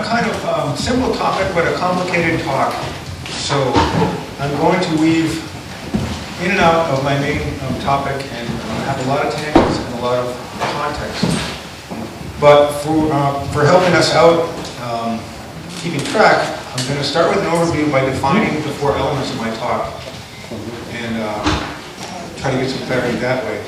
kind of simple topic, but a complicated talk. So I'm going to weave in and out of my main topic and have a lot of tangents and a lot of context. But for helping us out, keeping track, I'm going to start with an overview by defining the four elements of my talk and try to get some clarity that way.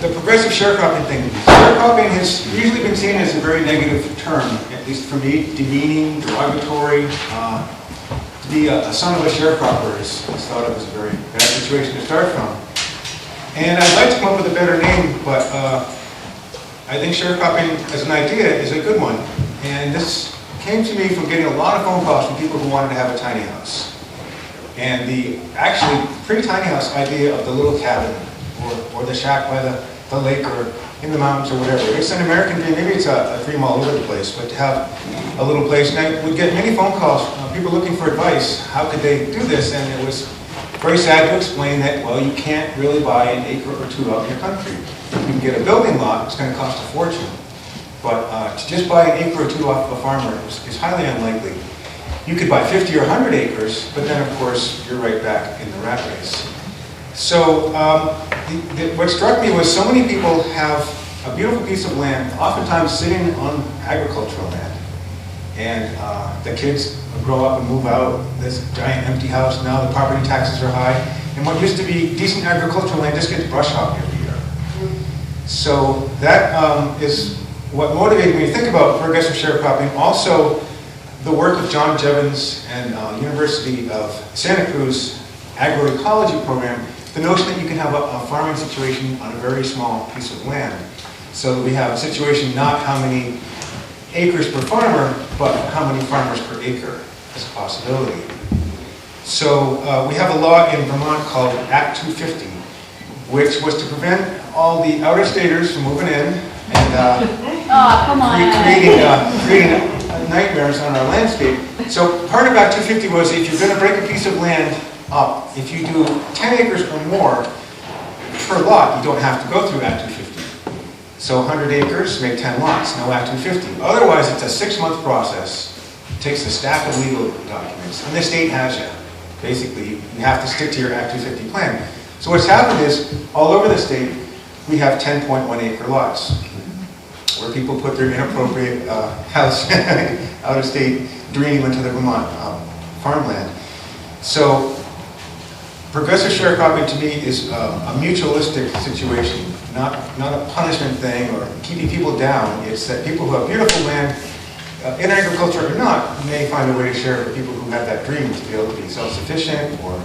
The progressive sharecropping thing. Sharecropping has usually been seen as a very negative term, at least for me, demeaning, derogatory. To be a son of a sharecropper is thought of as a very bad situation to start from. And I'd like to come up with a better name, but I think sharecropping as an idea is a good one. And this came to me from getting a lot of phone calls from people who wanted to have a tiny house. And the actually pre-tiny house idea of the little cabin or the shack by the lake or in the mountains or whatever. It's an American dream. Maybe it's a dream all over the place, but to have a little place. And I would get many phone calls, people looking for advice. How could they do this? And it was very sad to explain that, well, you can't really buy an acre or two out in your country. You can get a building lot, it's going to cost a fortune. But to just buy an acre or two off of a farmer is highly unlikely. You could buy 50 or 100 acres, but then of course you're right back in the rat race. So what struck me was so many people have a beautiful piece of land, oftentimes sitting on agricultural land. And the kids grow up and move out, this giant empty house, now the property taxes are high. And what used to be decent agricultural land just gets brush hogged every year. So that is what motivated me to think about progressive sharecropping. Also, the work of John Jevons and University of Santa Cruz Agroecology Program, the notion that you can have a farming situation on a very small piece of land. So we have a situation not how many acres per farmer, but how many farmers per acre as a possibility. So we have a law in Vermont called Act 250, which was to prevent all the out-of-staters from moving in and creating nightmares on our landscape. So part of Act 250 was if you're going to break a piece of land up, if you do 10 acres or more per lot, you don't have to go through Act 250. So 100 acres, make 10 lots, no Act 250. Otherwise, it's a 6-month process. It takes a stack of legal documents, and the state has you. Basically, you have to stick to your Act 250 plan. So what's happened is, all over the state, we have 10.1 acre lots, where people put their inappropriate house out-of-state dream into the Vermont farmland. So progressive sharecropping to me is a mutualistic situation, not a punishment thing or keeping people down. It's that people who have beautiful land, in agriculture or not, may find a way to share with people who have that dream to be able to be self-sufficient or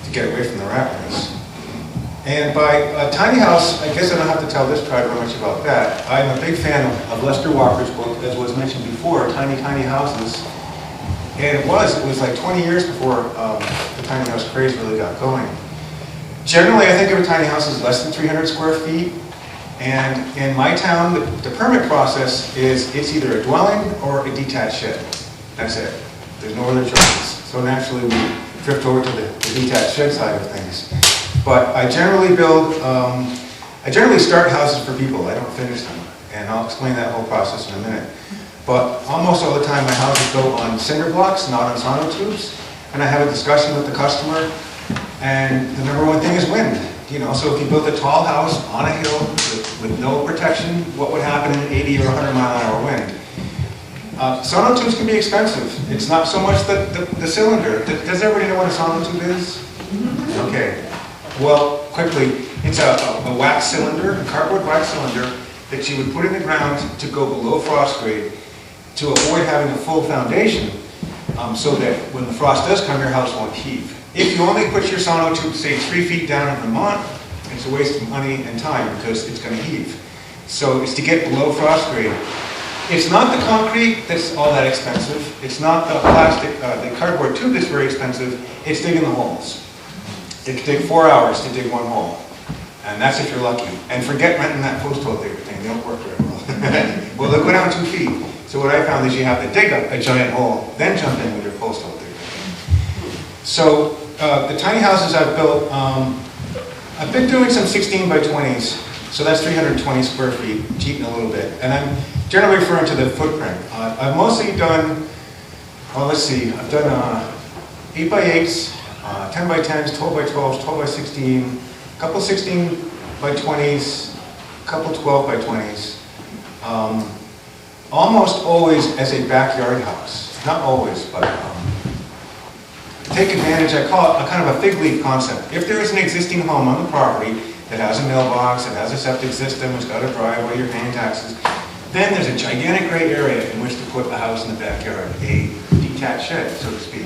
to get away from the rat race. And by a tiny house, I guess I don't have to tell this crowd very much about that. I'm a big fan of Lester Walker's book, as was mentioned before, Tiny, Tiny Houses. And it was like 20 years before the tiny house craze really got going. Generally, I think of a tiny house as less than 300 square feet. And in my town, the permit process is it's either a dwelling or a detached shed. That's it. There's no other choices. So naturally, we drift over to the detached shed side of things. But I generally start houses for people. I don't finish them. And I'll explain that whole process in a minute. But almost all the time, my house is built on cinder blocks, not on sonotubes. And I have a discussion with the customer. And the number one thing is wind. You know, so if you built a tall house on a hill with no protection, what would happen in an 80 or 100 mile an hour wind? Sonotubes can be expensive. It's not so much the cylinder. Does everybody know what a sonotube is? Okay. Well, quickly, it's a wax cylinder, a cardboard wax cylinder that you would put in the ground to go below frost grade to avoid having a full foundation so that when the frost does come, your house won't heave. If you only put your sonotube, say, 3 feet down in Vermont, it's a waste of money and time because it's going to heave. So it's to get below frost grade. It's not the concrete that's all that expensive. It's not the plastic, the cardboard tube that's very expensive. It's digging the holes. It can take 4 hours to dig one hole. And that's if you're lucky. And forget renting that post hole digger thing. They don't work very well. Well, they'll go down 2 feet. So what I found is you have to dig a giant hole, then jump in with your post hole digger. So the tiny houses I've built, I've been doing some 16 by 20s So that's 320 square feet, cheating a little bit. And I'm generally referring to the footprint. I've mostly done, well, let's see, I've done 8 by 8s, 10 by 10s, 12 by 12s, 12 by 16, a couple 16 by 20s, a couple 12 by 20s. Almost always as a backyard house. Not always, but take advantage, I call it a kind of a fig leaf concept. If there is an existing home on the property that has a mailbox, that has a septic system, it's got a driveway, you're paying taxes, then there's a gigantic gray area in which to put a house in the backyard, a detached shed, so to speak.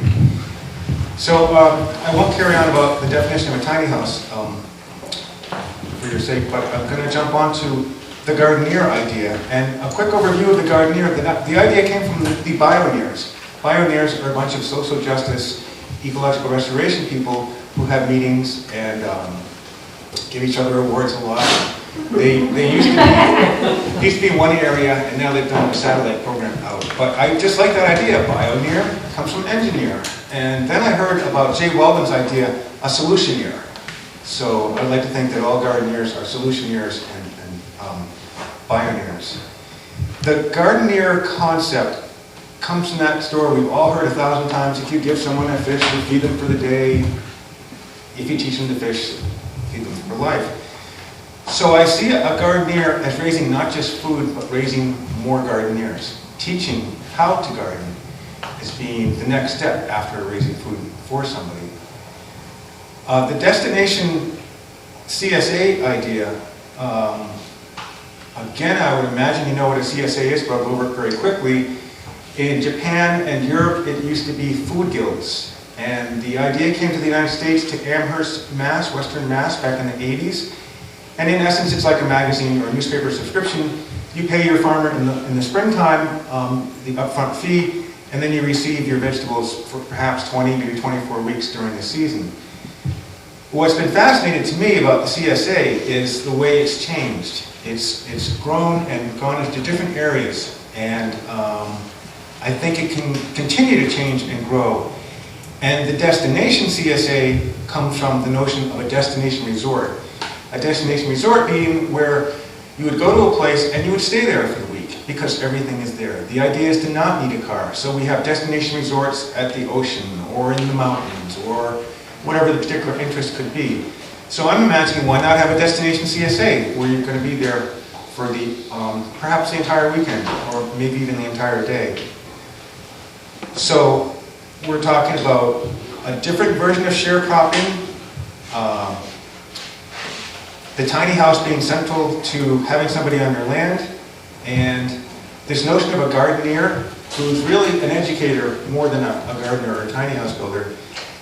So I won't carry on about the definition of a tiny house for your sake, but I'm going to jump on to the gardener idea. And a quick overview of the gardener. The idea came from the pioneers. Pioneers are a bunch of social justice, ecological restoration people who have meetings and give each other awards a lot. They used to be one area, and now they've done a satellite program out. But I just like that idea. Pioneer comes from engineer. And then I heard about Jay Weldon's idea, a solutioneer. So I'd like to think that all gardeners are solutioneers and pioneers. The gardener concept comes from that story we've all heard 1,000 times. If you give someone a fish, you feed them for the day. If you teach them to fish, feed them for life. So I see a gardener as raising not just food, but raising more gardeners. Teaching how to garden as being the next step after raising food for somebody. The destination CSA idea, again, I would imagine you know what a CSA is, but I'll go over it very quickly. In Japan and Europe, it used to be food guilds. And the idea came to the United States, to Amherst, Mass, Western Mass, back in the 80s. And in essence, it's like a magazine or a newspaper subscription. You pay your farmer in the springtime the upfront fee, and then you receive your vegetables for perhaps 20, maybe 24 weeks during the season. What's been fascinating to me about the CSA is the way it's changed. It's grown and gone into different areas, and I think it can continue to change and grow. And the destination CSA comes from the notion of a destination resort. A destination resort being where you would go to a place and you would stay there for the week because everything is there. The idea is to not need a car. So we have destination resorts at the ocean or in the mountains or whatever the particular interest could be. So I'm imagining, why not have a destination CSA where you're going to be there for the perhaps the entire weekend or maybe even the entire day. So we're talking about a different version of sharecropping. The tiny house being central to having somebody on their land, and this notion of a gardener who's really an educator more than a gardener or a tiny house builder,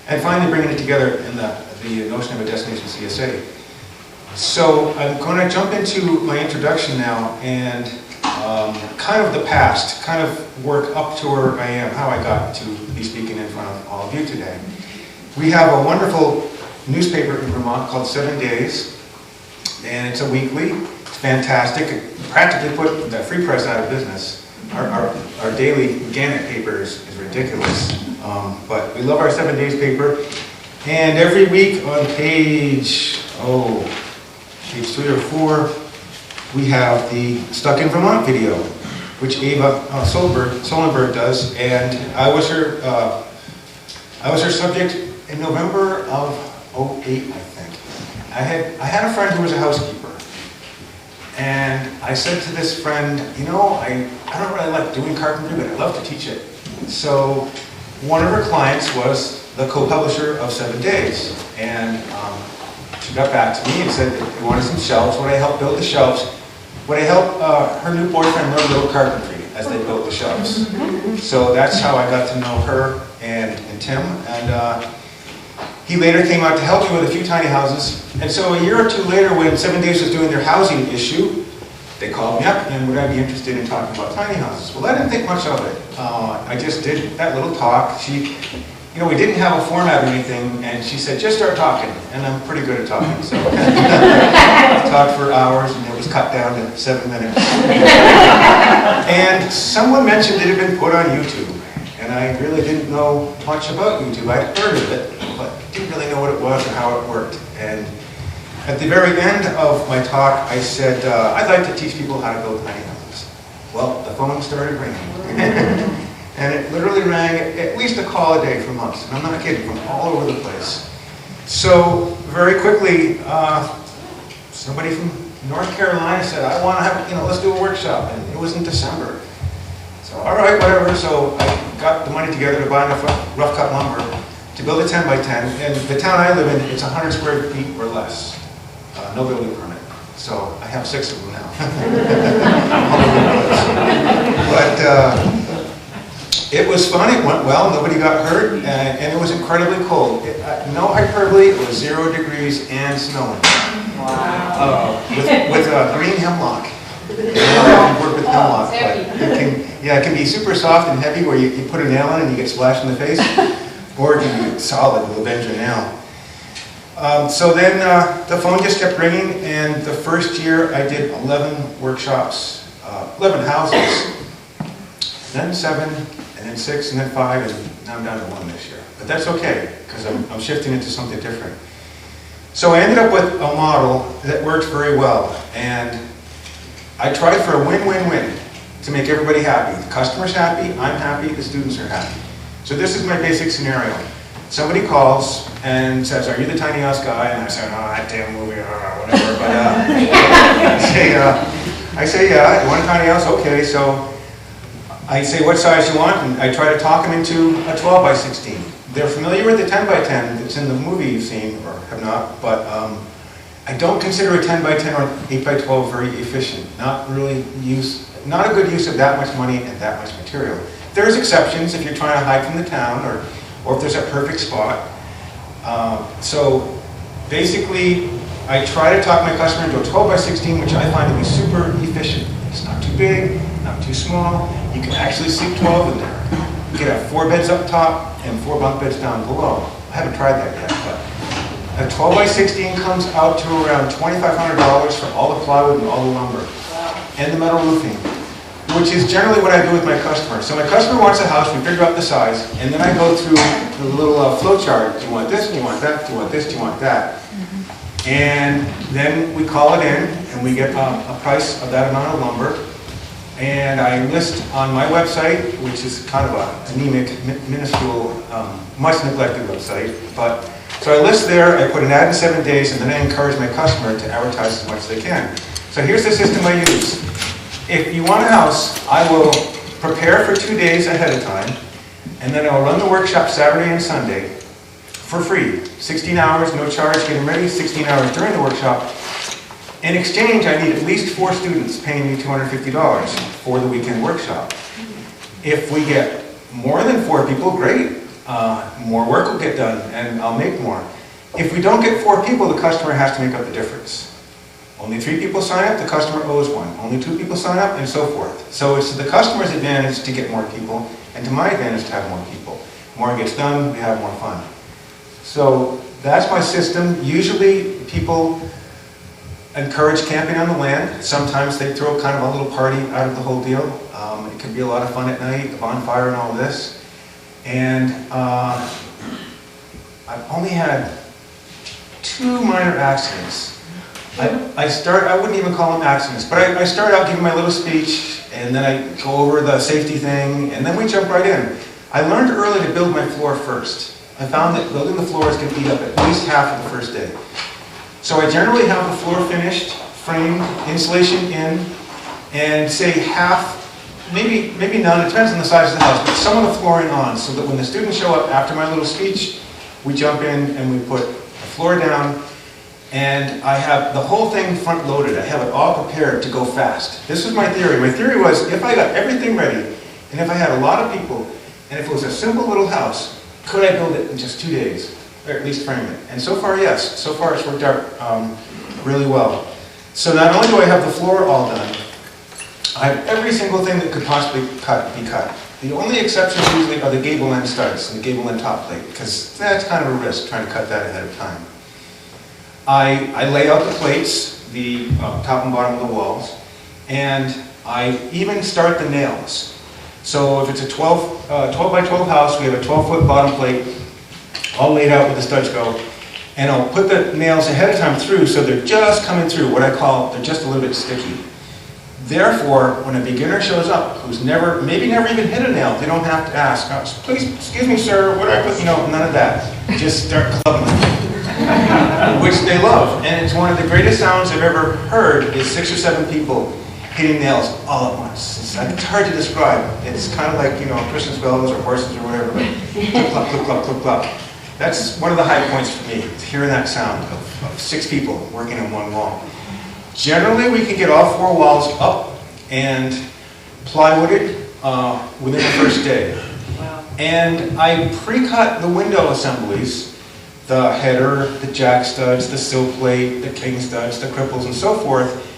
and finally bringing it together in the notion of a destination CSA. So I'm going to jump into my introduction now and kind of the past, kind of work up to where I am, how I got to be speaking in front of all of you today. We have a wonderful newspaper in Vermont called 7 Days. And it's a weekly. It's fantastic. It practically put the Free Press out of business. Our daily Gannett paper is ridiculous. But we love our 7 Days paper. And every week on page 3 or 4, we have the Stuck in Vermont video, which Ava Solenberg does. And I was her subject in November of 2008, I think. I had a friend who was a housekeeper, and I said to this friend, you know, I don't really like doing carpentry, but I love to teach it. So one of her clients was the co-publisher of 7 Days, and she got back to me and said that they wanted some shelves. Would I help build the shelves? Would I help her new boyfriend learn little carpentry as they built the shelves? So that's how I got to know her and Tim, and he later came out to help me with a few tiny houses. And so a year or two later, when 7 Days was doing their housing issue, they called me up and would I be interested in talking about tiny houses? Well, I didn't think much of it. I just did that little talk. We didn't have a format or anything, and she said, just start talking. And I'm pretty good at talking, so I talked for hours, and it was cut down to 7 minutes. And someone mentioned it had been put on YouTube. And I really didn't know much about YouTube. I'd heard of it, but didn't really know what it was or how it worked. And At the very end of my talk, I said, I'd like to teach people how to build tiny houses. Well, the phone started ringing. And it literally rang at least a call a day for months. And I'm not kidding, from all over the place. So very quickly, somebody from North Carolina said, I want to have, let's do a workshop. And it was in December. So, all right, whatever. So I got the money together to buy enough rough cut lumber to build a 10 by 10. And the town I live in, it's 100 square feet or less. No building permit. So I have 6 of them now. But it was fun, it went well, nobody got hurt, and it was incredibly cold. No hyperbole, it was 0 degrees and snowing. Wow. With green hemlock. Work with hemlock, but it can be super soft and heavy where you put a nail in and you get splashed in the face, or it can be solid with a bend your nail. So then the phone just kept ringing, and the first year I did 11 workshops, 11 houses, then 7, and then 6, and then 5, and now I'm down to 1 this year. But that's okay, because I'm shifting into something different. So I ended up with a model that worked very well, and I tried for a win-win-win to make everybody happy. The customer's happy, I'm happy, the students are happy. So this is my basic scenario. Somebody calls and says, are you the tiny house guy? And I say, oh, that damn movie, whatever. But I say, yeah, you want a tiny house? Okay, so I say what size you want, and I try to talk them into a 12 by 16. They're familiar with the 10 by 10 that's in the movie you've seen, or have not, but I don't consider a 10 by 10 or 8 by 12 very efficient. Not a good use of that much money and that much material. There's exceptions if you're trying to hide from the town, or if there's a perfect spot. So basically, I try to talk my customer into a 12 by 16, which I find to be super efficient. It's not too big, not too small. You can actually sleep 12 in there. You can have 4 beds up top and 4 bunk beds down below. I haven't tried that yet, but a 12 by 16 comes out to around $2,500 for all the plywood and all the lumber. And the metal roofing, which is generally what I do with my customer. So my customer wants a house, we figure out the size, and then I go through the little flow chart. Do you want this? Do you want that? Do you want this? Do you want that? And then we call it in, and we get a price of that amount of lumber. And I list on my website, which is kind of an anemic, minuscule, much neglected website. But so I list there, I put an ad in 7 days, and then I encourage my customer to advertise as much as they can. So here's the system I use. If you want a house, I will prepare for 2 days ahead of time, and then I'll run the workshop Saturday and Sunday for free. 16 hours, no charge, getting ready, 16 hours during the workshop. In exchange, I need at least 4 students paying me $250 for the weekend workshop. If we get more than 4 people, great. More work will get done, and I'll make more. If we don't get 4 people, the customer has to make up the difference. Only 3 people sign up, the customer owes 1. Only 2 people sign up, and so forth. So it's to the customer's advantage to get more people, and to my advantage to have more people. More gets done, we have more fun. So that's my system. Usually people encourage camping on the land. Sometimes they throw kind of a little party out of the whole deal. It can be a lot of fun at night, the bonfire and all this. And I've only had 2 minor accidents. I wouldn't even call them accidents, but I start out giving my little speech, and then I go over the safety thing, and then we jump right in. I learned early to build my floor first. I found that building the floors can eat up at least half of the first day. So I generally have the floor finished, framed, insulation in, and say half, maybe none, it depends on the size of the house, but some of the flooring on, so that when the students show up after my little speech, we jump in and we put the floor down. And I have the whole thing front loaded. I have it all prepared to go fast. This was my theory. My theory was if I got everything ready, and if I had a lot of people, and if it was a simple little house, could I build it in just 2 days? Or at least frame it? And so far, yes. So far it's worked out really well. So not only do I have the floor all done, I have every single thing that could possibly be cut. The only exceptions usually are the gable end studs and the gable end top plate, because that's kind of a risk trying to cut that ahead of time. I lay out the plates, the top and bottom of the walls, and I even start the nails. So if it's a 12 by 12 house, we have a 12-foot bottom plate, all laid out where the studs go. And I'll put the nails ahead of time through so they're just coming through, what I call, they're just a little bit sticky. Therefore, when a beginner shows up who's maybe never even hit a nail, they don't have to ask, oh, please, excuse me, sir, what do I put? You know, none of that. Just start clubbing them, which they love. And it's one of the greatest sounds I've ever heard is 6 or 7 people hitting nails all at once. It's hard to describe. It's kind of like, you know, Christmas bells or horses or whatever, but clip, clop, clip, clop, clip, clop. That's one of the high points for me, is hearing that sound of 6 people working on one wall. Generally, we can get all 4 walls up and plywooded within the first day. Wow. And I pre-cut the window assemblies, the header, the jack studs, the sill plate, the king studs, the cripples, and so forth.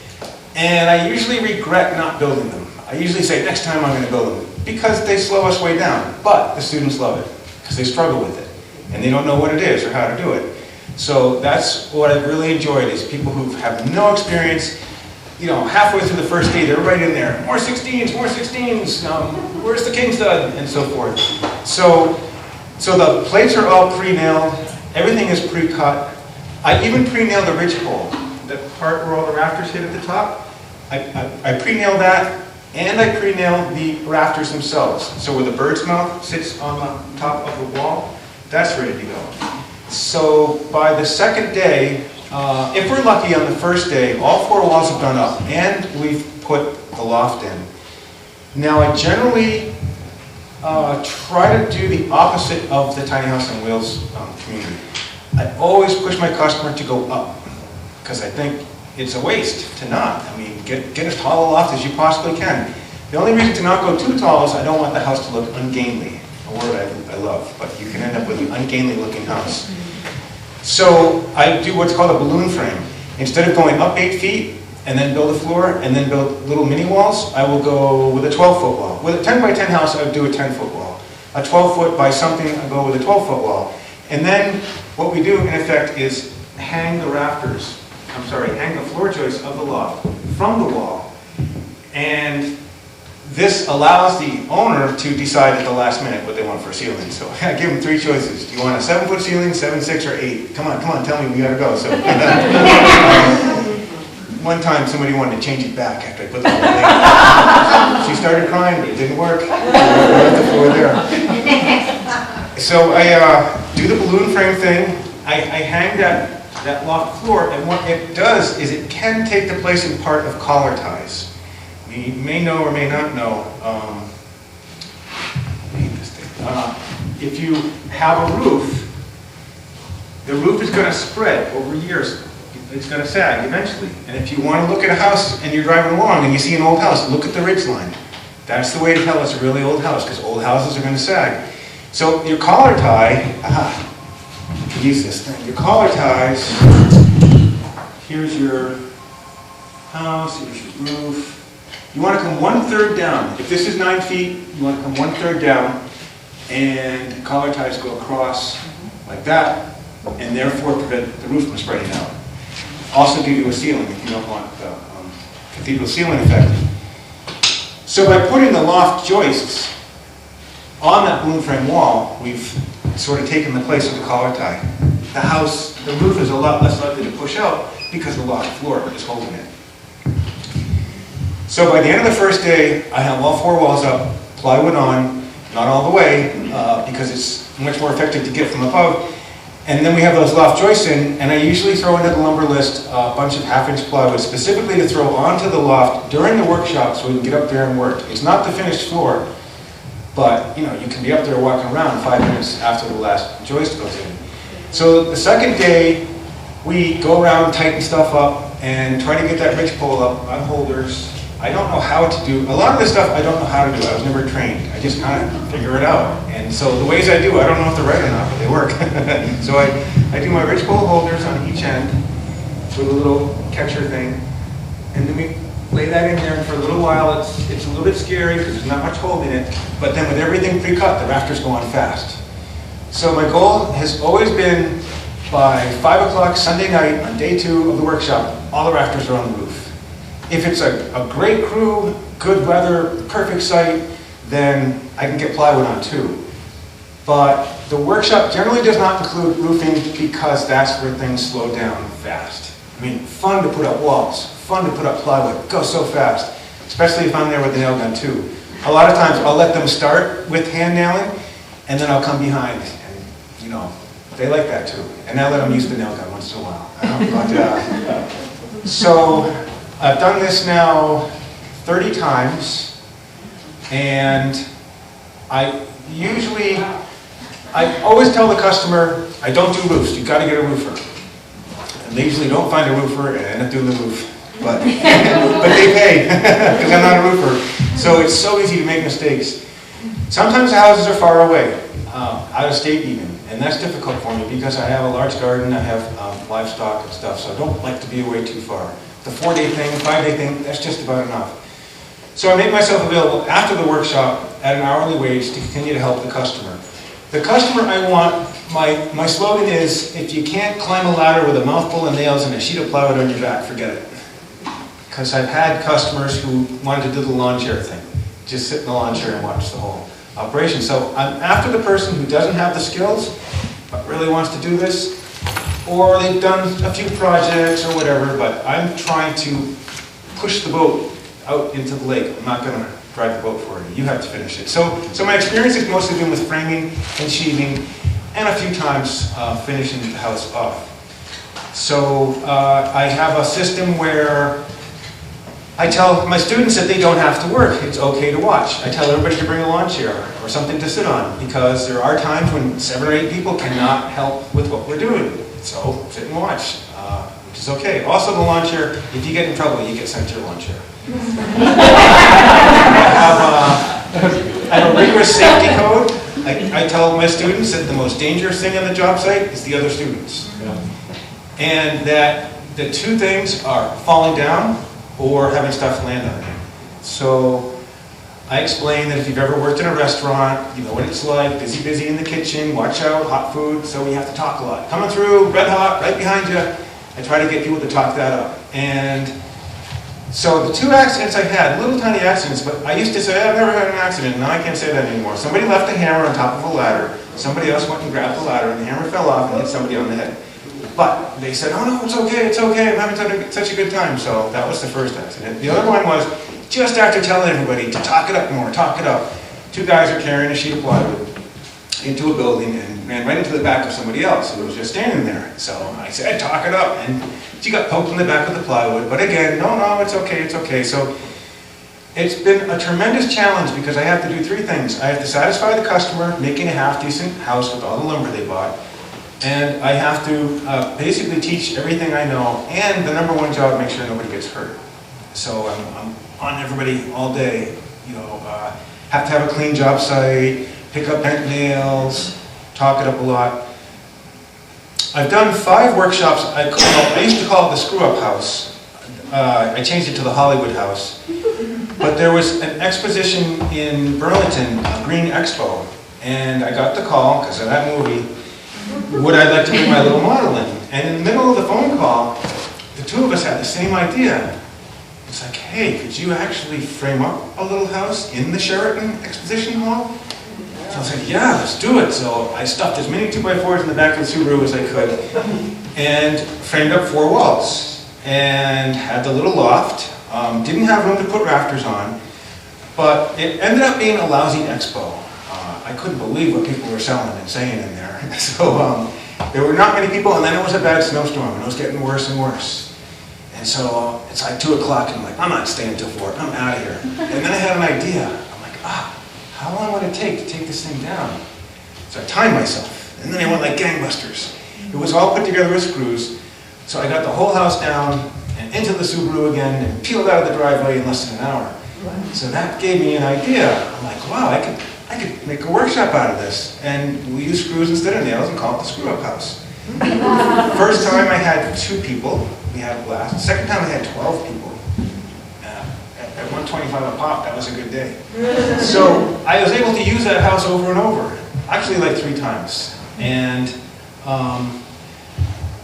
And I usually regret not building them. I usually say, next time I'm going to build them, because they slow us way down. But the students love it, because they struggle with it, and they don't know what it is or how to do it. So that's what I've really enjoyed, is people who have no experience, you know, halfway through the first day, they're right in there. More 16s, where's the king stud, and so forth. So the plates are all pre-nailed, everything is pre-cut. I even pre-nailed the ridge pole, the part where all the rafters hit at the top. I pre-nailed that, and I pre-nailed the rafters themselves. So where the bird's mouth sits on the top of the wall, that's ready to go. So by the second day, if we're lucky on the first day, all 4 walls have gone up and we've put the loft in. Now I generally try to do the opposite of the tiny house on wheels community. I always push my customer to go up, because I think it's a waste to not. I mean, get as tall a loft as you possibly can. The only reason to not go too tall is I don't want the house to look ungainly. A word I love, but you can end up with an ungainly looking house. So I do what's called a balloon frame. Instead of going up 8 feet and then build a floor and then build little mini walls, I will go with a 12-foot wall. With a 10 by 10 house, I would do a 10-foot wall. A 12-foot by something, I go with a 12-foot wall. And then what we do in effect is hang the floor joists of the loft from the wall. And this allows the owner to decide at the last minute what they want for a ceiling. So I give them 3 choices. Do you want a 7-foot ceiling, 7, 6, or 8? Come on, tell me, we gotta go. So one time somebody wanted to change it back after I put the whole thing. She started crying, but it didn't work. We're at the floor there. So I do the balloon frame thing. I hang that loft floor, and what it does is it can take the place in part of collar ties. You may know or may not know, if you have a roof, the roof is going to spread over years. It's going to sag eventually. And if you want to look at a house and you're driving along and you see an old house, look at the ridge line. That's the way to tell it's a really old house, because old houses are going to sag. So your collar tie, you can use this thing. Your collar ties, here's your house, here's your roof. You want to come 1/3 down. If this is 9 feet, you want to come 1/3 down, and collar ties go across like that, and therefore prevent the roof from spreading out. Also give you a ceiling if you don't want the cathedral ceiling effect. So by putting the loft joists on that balloon frame wall, we've sort of taken the place of the collar tie. The roof is a lot less likely to push out because the loft floor is holding it. So by the end of the first day, I have all 4 walls up, plywood on, not all the way, because it's much more effective to get from above. And then we have those loft joists in, and I usually throw into the lumber list a bunch of 1/2-inch plywood, specifically to throw onto the loft during the workshop so we can get up there and work. It's not the finished floor, but you can be up there walking around 5 minutes after the last joist goes in. So the second day, we go around, tighten stuff up, and try to get that ridge pole up on holders. I don't know how to do, a lot of this stuff I don't know how to do. I was never trained. I just kind of figure it out. And so the ways I do, I don't know if they're right or not, but they work. So I do my ridge pole holders on each end with a little catcher thing. And then we lay that in there, and for a little while it's a little bit scary because there's not much holding it. But then with everything pre-cut, the rafters go on fast. So my goal has always been by 5 o'clock Sunday night on day 2 of the workshop, all the rafters are on the roof. If it's a great crew, good weather, perfect site, then I can get plywood on too. But The workshop generally does not include roofing because that's where things slow down fast. I mean, fun to put up walls, fun to put up plywood, goes so fast, especially if I'm there with the nail gun too. A lot of times I'll let them start with hand nailing and then I'll come behind and, you know, they like that too. And I let them use the nail gun once in a while. So I've done this now 30 times and I always tell the customer, I don't do roofs, you've got to get a roofer. And they usually don't find a roofer and end up doing the roof. But they pay, because I'm not a roofer. So it's so easy to make mistakes. Sometimes the houses are far away, out of state even. And that's difficult for me because I have a large garden, I have livestock and stuff, so I don't like to be away too far. The 4-day thing, 5-day thing, that's just about enough. So I make myself available after the workshop at an hourly wage to continue to help the customer. The customer I want, my slogan is, if you can't climb a ladder with a mouthful of nails and a sheet of plywood on your back, forget it. Because I've had customers who wanted to do the lawn chair thing. Just sit in the lawn chair and watch the whole operation. So I'm after the person who doesn't have the skills, but really wants to do this, or they've done a few projects or whatever, but I'm trying to push the boat out into the lake. I'm not going to drive the boat for you. You have to finish it. So my experience has mostly been with framing and sheathing, and a few times finishing the house off. So I have a system where I tell my students that they don't have to work. It's okay to watch. I tell everybody to bring a lawn chair or something to sit on because there are times when 7 or 8 people cannot help with what we're doing. So sit and watch, which is okay. Also the lawn chair, if you get in trouble, you get sent to your lawn chair. I have a rigorous safety code. I tell my students that the most dangerous thing on the job site is the other students. And that the two things are falling down or having stuff land on you. So I explain that if you've ever worked in a restaurant, you know what it's like, busy in the kitchen, watch out, hot food, so we have to talk a lot. Coming through, red hot, right behind you. I try to get people to talk that up. And so the 2 accidents I had, little tiny accidents, but I used to say, I've never had an accident, now I can't say that anymore. Somebody left a hammer on top of a ladder, somebody else went and grabbed the ladder, and the hammer fell off and hit somebody on the head. But they said, oh no, it's okay, I'm having such a good time. So that was the first accident. The other one was, just after telling everybody to talk it up more, talk it up, 2 guys are carrying a sheet of plywood into a building and ran right into the back of somebody else who was just standing there. So I said, talk it up, and she got poked in the back with the plywood. But again, no, it's okay. So it's been a tremendous challenge because I have to do 3 things. I have to satisfy the customer, making a half-decent house with all the lumber they bought. And I have to basically teach everything I know, and the #1 job, make sure nobody gets hurt. So I'm on everybody all day, you know, have to have a clean job site, pick up bent nails, talk it up a lot. I've done 5 workshops. I used to call it the screw-up house. I changed it to the Hollywood house. But there was an exposition in Burlington, a Green Expo, and I got the call, because of that movie, would I like to bring my little model in? And in the middle of the phone call, the 2 of us had the same idea. It's like, hey, could you actually frame up a little house in the Sheraton Exposition Hall? So I was like, yeah, let's do it. So I stuffed as many 2x4s in the back of the Subaru as I could and framed up 4 walls and had the little loft. Didn't have room to put rafters on, but it ended up being a lousy expo. I couldn't believe what people were selling and saying in there. So there were not many people, and then it was a bad snowstorm, and it was getting worse and worse. And so it's like 2 o'clock, and I'm like, I'm not staying till 4, I'm out of here. And then I had an idea. I'm like, how long would it take to take this thing down? So I timed myself, and then I went like gangbusters. It was all put together with screws, so I got the whole house down and into the Subaru again, and peeled out of the driveway in less than an hour. So that gave me an idea. I'm like, wow, I could make a workshop out of this. And we use screws instead of nails and call it the screw-up house. First time I had 2 people, we had a blast. The second time I had 12 people. At 125 a pop, that was a good day. So I was able to use that house over and over. Actually like 3 times. And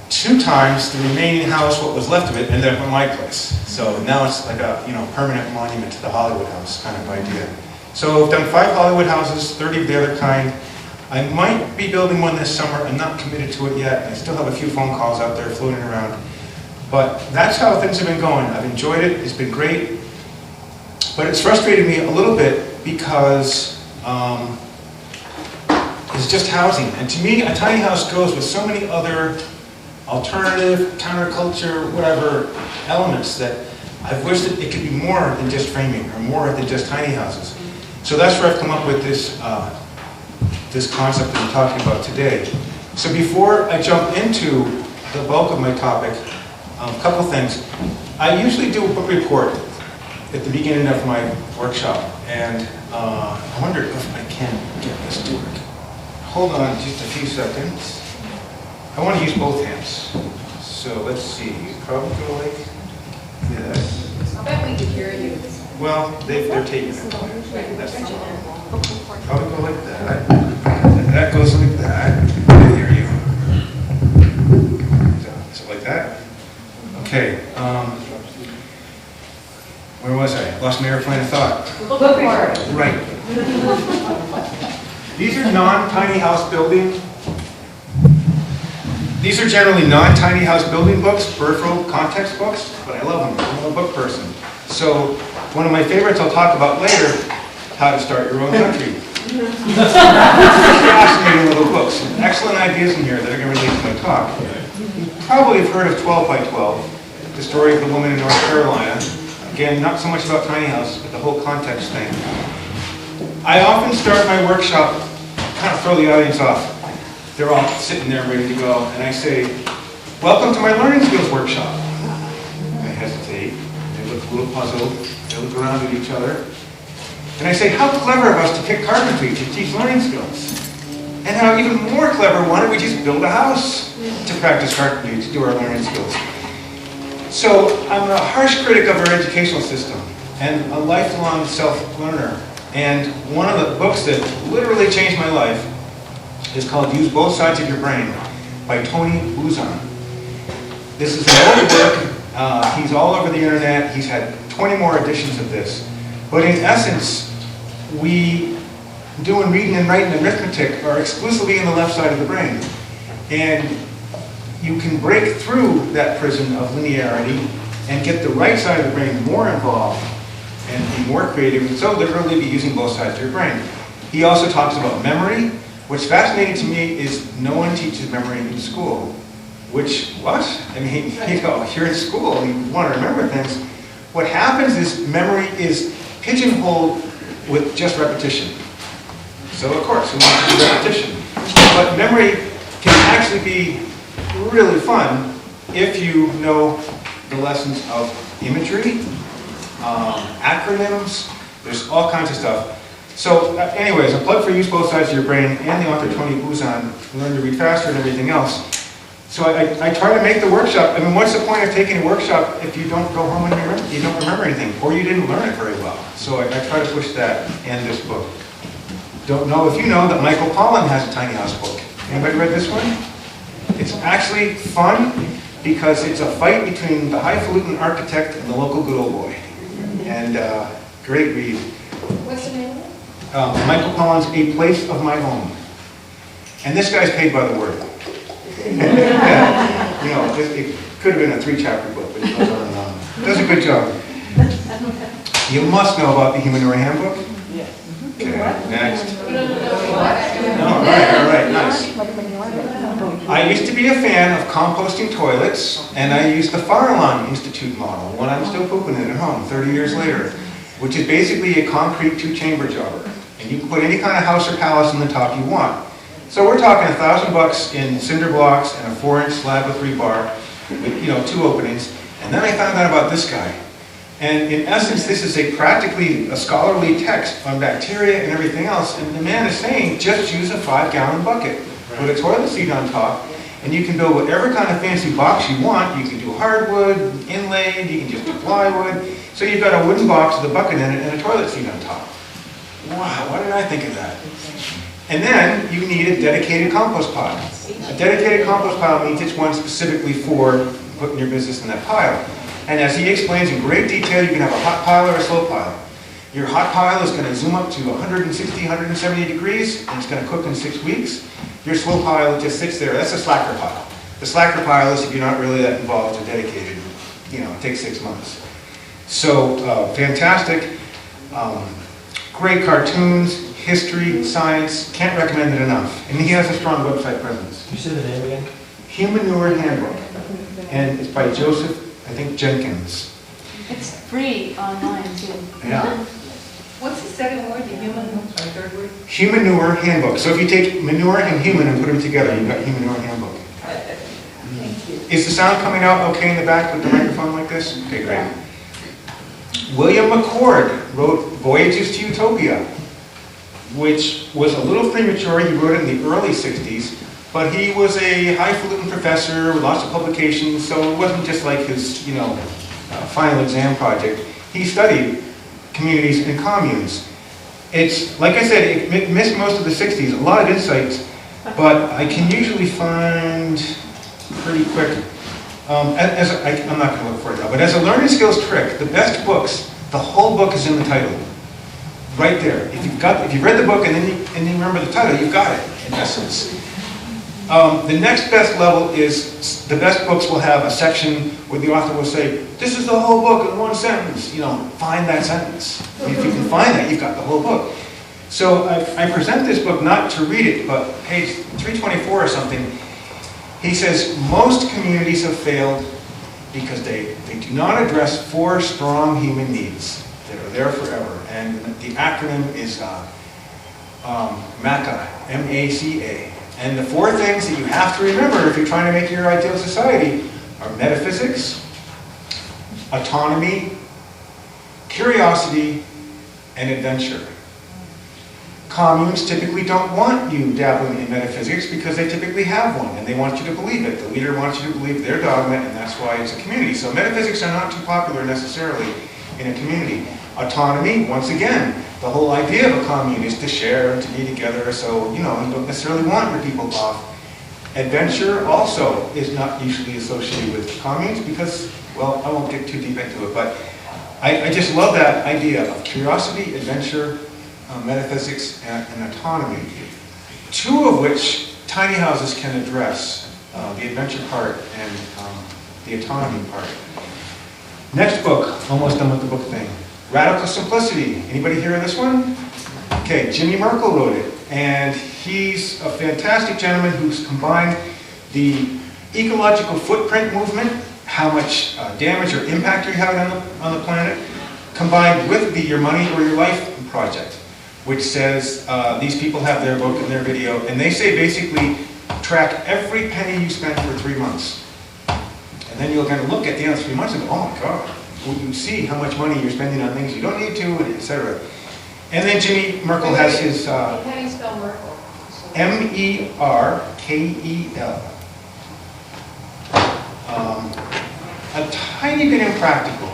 2 times the remaining house, what was left of it, ended up in my place. So now it's like a permanent monument to the Hollywood house kind of idea. So I've done 5 Hollywood houses, 30 of the other kind. I might be building one this summer. I'm not committed to it yet. I still have a few phone calls out there floating around. But that's how things have been going. I've enjoyed it. It's been great. But it's frustrated me a little bit because it's just housing. And to me, a tiny house goes with so many other alternative, counterculture, whatever elements that I've wished that it could be more than just framing or more than just tiny houses. So that's where I've come up with this, this concept that I'm talking about today. So before I jump into the bulk of my topic, a couple things. I usually do a book report at the beginning of my workshop, and I wonder if I can get this to work. Hold on just a few seconds. I want to use both hands. So let's see, probably go like this. I bet we could hear you. Well, they're taking it. That's fine. Probably go like that. That goes like that. I hear you. So like that. Okay. Where was I? Lost my airplane of thought. Right. These are non-tiny house building. These are generally non-tiny house building books, peripheral context books, but I love them. I'm a book person. So one of my favorites I'll talk about later, How to Start Your Own Country. Fascinating little books. Some excellent ideas in here that are going to relate to my talk. You probably have heard of 12 by 12, the story of the woman in North Carolina. Again, not so much about tiny houses, but the whole context thing. I often start my workshop, kind of throw the audience off. They're all sitting there ready to go, and I say, welcome to my learning skills workshop. I hesitate, they look a little puzzled, they look around at each other. And I say, how clever of us to pick carpentry to teach learning skills. And how even more clever, why don't we just build a house to practice carpentry, to do our learning skills. So I'm a harsh critic of our educational system and a lifelong self-learner. And one of the books that literally changed my life is called Use Both Sides of Your Brain by Tony Buzan. This is an old book. He's all over the internet. He's had 20 more editions of this. But in essence, we doing reading and writing and arithmetic are exclusively in the left side of the brain. And you can break through that prison of linearity and get the right side of the brain more involved and be more creative, and so literally be using both sides of your brain. He also talks about memory. What's fascinating to me is no one teaches memory in school. Which, what? I mean, you know, you're in school and you want to remember things. What happens is memory is pigeonholed with just repetition. So of course, we want to do repetition. But memory can actually be really fun if you know the lessons of imagery, acronyms, there's all kinds of stuff. So anyways, a plug for Use Both Sides of Your Brain and the author Tony Buzan, Learn to Read Faster and everything else. So I try to make the workshop, I mean, what's the point of taking a workshop if you don't go home and you don't remember anything, or you didn't learn it very well? So I try to push that in this book. Don't know if you know that Michael Pollan has a tiny house book. Anybody read this one? It's actually fun because it's a fight between the highfalutin architect and the local good old boy. And great read. What's the name of it? Michael Pollan's A Place of My Own. And this guy's paid by the word. Yeah, you know, it could have been a 3-chapter book, but it goes on and on. Does a good job. You must know about the Humanure Handbook? Yes. Okay, next. No, all right, nice. I used to be a fan of composting toilets, and I used the Farallon Institute model when I'm still pooping in it at home 30 years later, which is basically a concrete 2-chamber jobber. And you can put any kind of house or palace on the top you want. So we're talking $1,000 in cinder blocks and a 4-inch slab of rebar with, you know, 2 openings. And then I found out about this guy. And in essence, this is practically a scholarly text on bacteria and everything else. And the man is saying, just use a 5-gallon bucket. Put a toilet seat on top, and you can build whatever kind of fancy box you want. You can do hardwood, inlaid, you can just do plywood. So you've got a wooden box with a bucket in it and a toilet seat on top. Wow, why did I think of that? And then you need a dedicated compost pile. A dedicated compost pile means it's one specifically for putting your business in that pile. And as he explains in great detail, you can have a hot pile or a slow pile. Your hot pile is going to zoom up to 160, 170 degrees, and it's going to cook in 6 weeks. Your slow pile just sits there. That's a slacker pile. The slacker pile is if you're not really that involved or dedicated. It takes 6 months. So fantastic. Great cartoons, history, science. Can't recommend it enough. And he has a strong website presence. You said the name again? Humanure Handbook. And it's by Joseph, I think, Jenkins. It's free online too. Yeah. What's the second word, the human, or third word? Humanure Handbook. So if you take manure and human and put them together, you've got Humanure Handbook. Thank you. Is the sound coming out okay in the back with the microphone like this? Okay, great. William McCord wrote Voyages to Utopia, which was a little premature. He wrote it in the early 60s, but he was a highfalutin professor with lots of publications, so it wasn't just like his, final exam project. He studied communities and communes. It's, like I said, it missed most of the 60s, a lot of insights, but I can usually find pretty quick. I'm not going to look for it now, but as a learning skills trick, the best books, the whole book is in the title. Right there. If you've read the book and then you remember the title, you've got it, in essence. The next best level is, the best books will have a section where the author will say, this is the whole book in one sentence. Find that sentence. If you can find that, you've got the whole book. So I present this book not to read it, but page 324 or something, he says, most communities have failed because they do not address 4 strong human needs that are there forever. And the acronym is MACA, M-A-C-A. And the 4 things that you have to remember if you're trying to make your ideal society are metaphysics, autonomy, curiosity, and adventure. Communes typically don't want you dabbling in metaphysics because they typically have one and they want you to believe it. The leader wants you to believe their dogma, and that's why it's a community. So metaphysics are not too popular necessarily in a community. Autonomy, once again, the whole idea of a commune is to share and to be together, so you don't necessarily want your people off. Adventure also is not usually associated with communes because, well, I won't get too deep into it, but I just love that idea of curiosity, adventure, metaphysics, and autonomy. 2 of which tiny houses can address, the adventure part and the autonomy part. Next book, almost done with the book thing. Radical Simplicity. Anybody hear of this one? Okay, Jimmy Merkel wrote it, and he's a fantastic gentleman who's combined the ecological footprint movement, how much damage or impact you're having on the planet, combined with the Your Money or Your Life project, which says these people have their book and their video, and they say basically track every penny you spend for 3 months. And then you'll kind of look at the end of 3 months and go, oh my God. You see how much money you're spending on things you don't need to, etc. And then Jimmy Merkel has his How do you spell Merkel? M-E-R-K-E-L. A tiny bit impractical.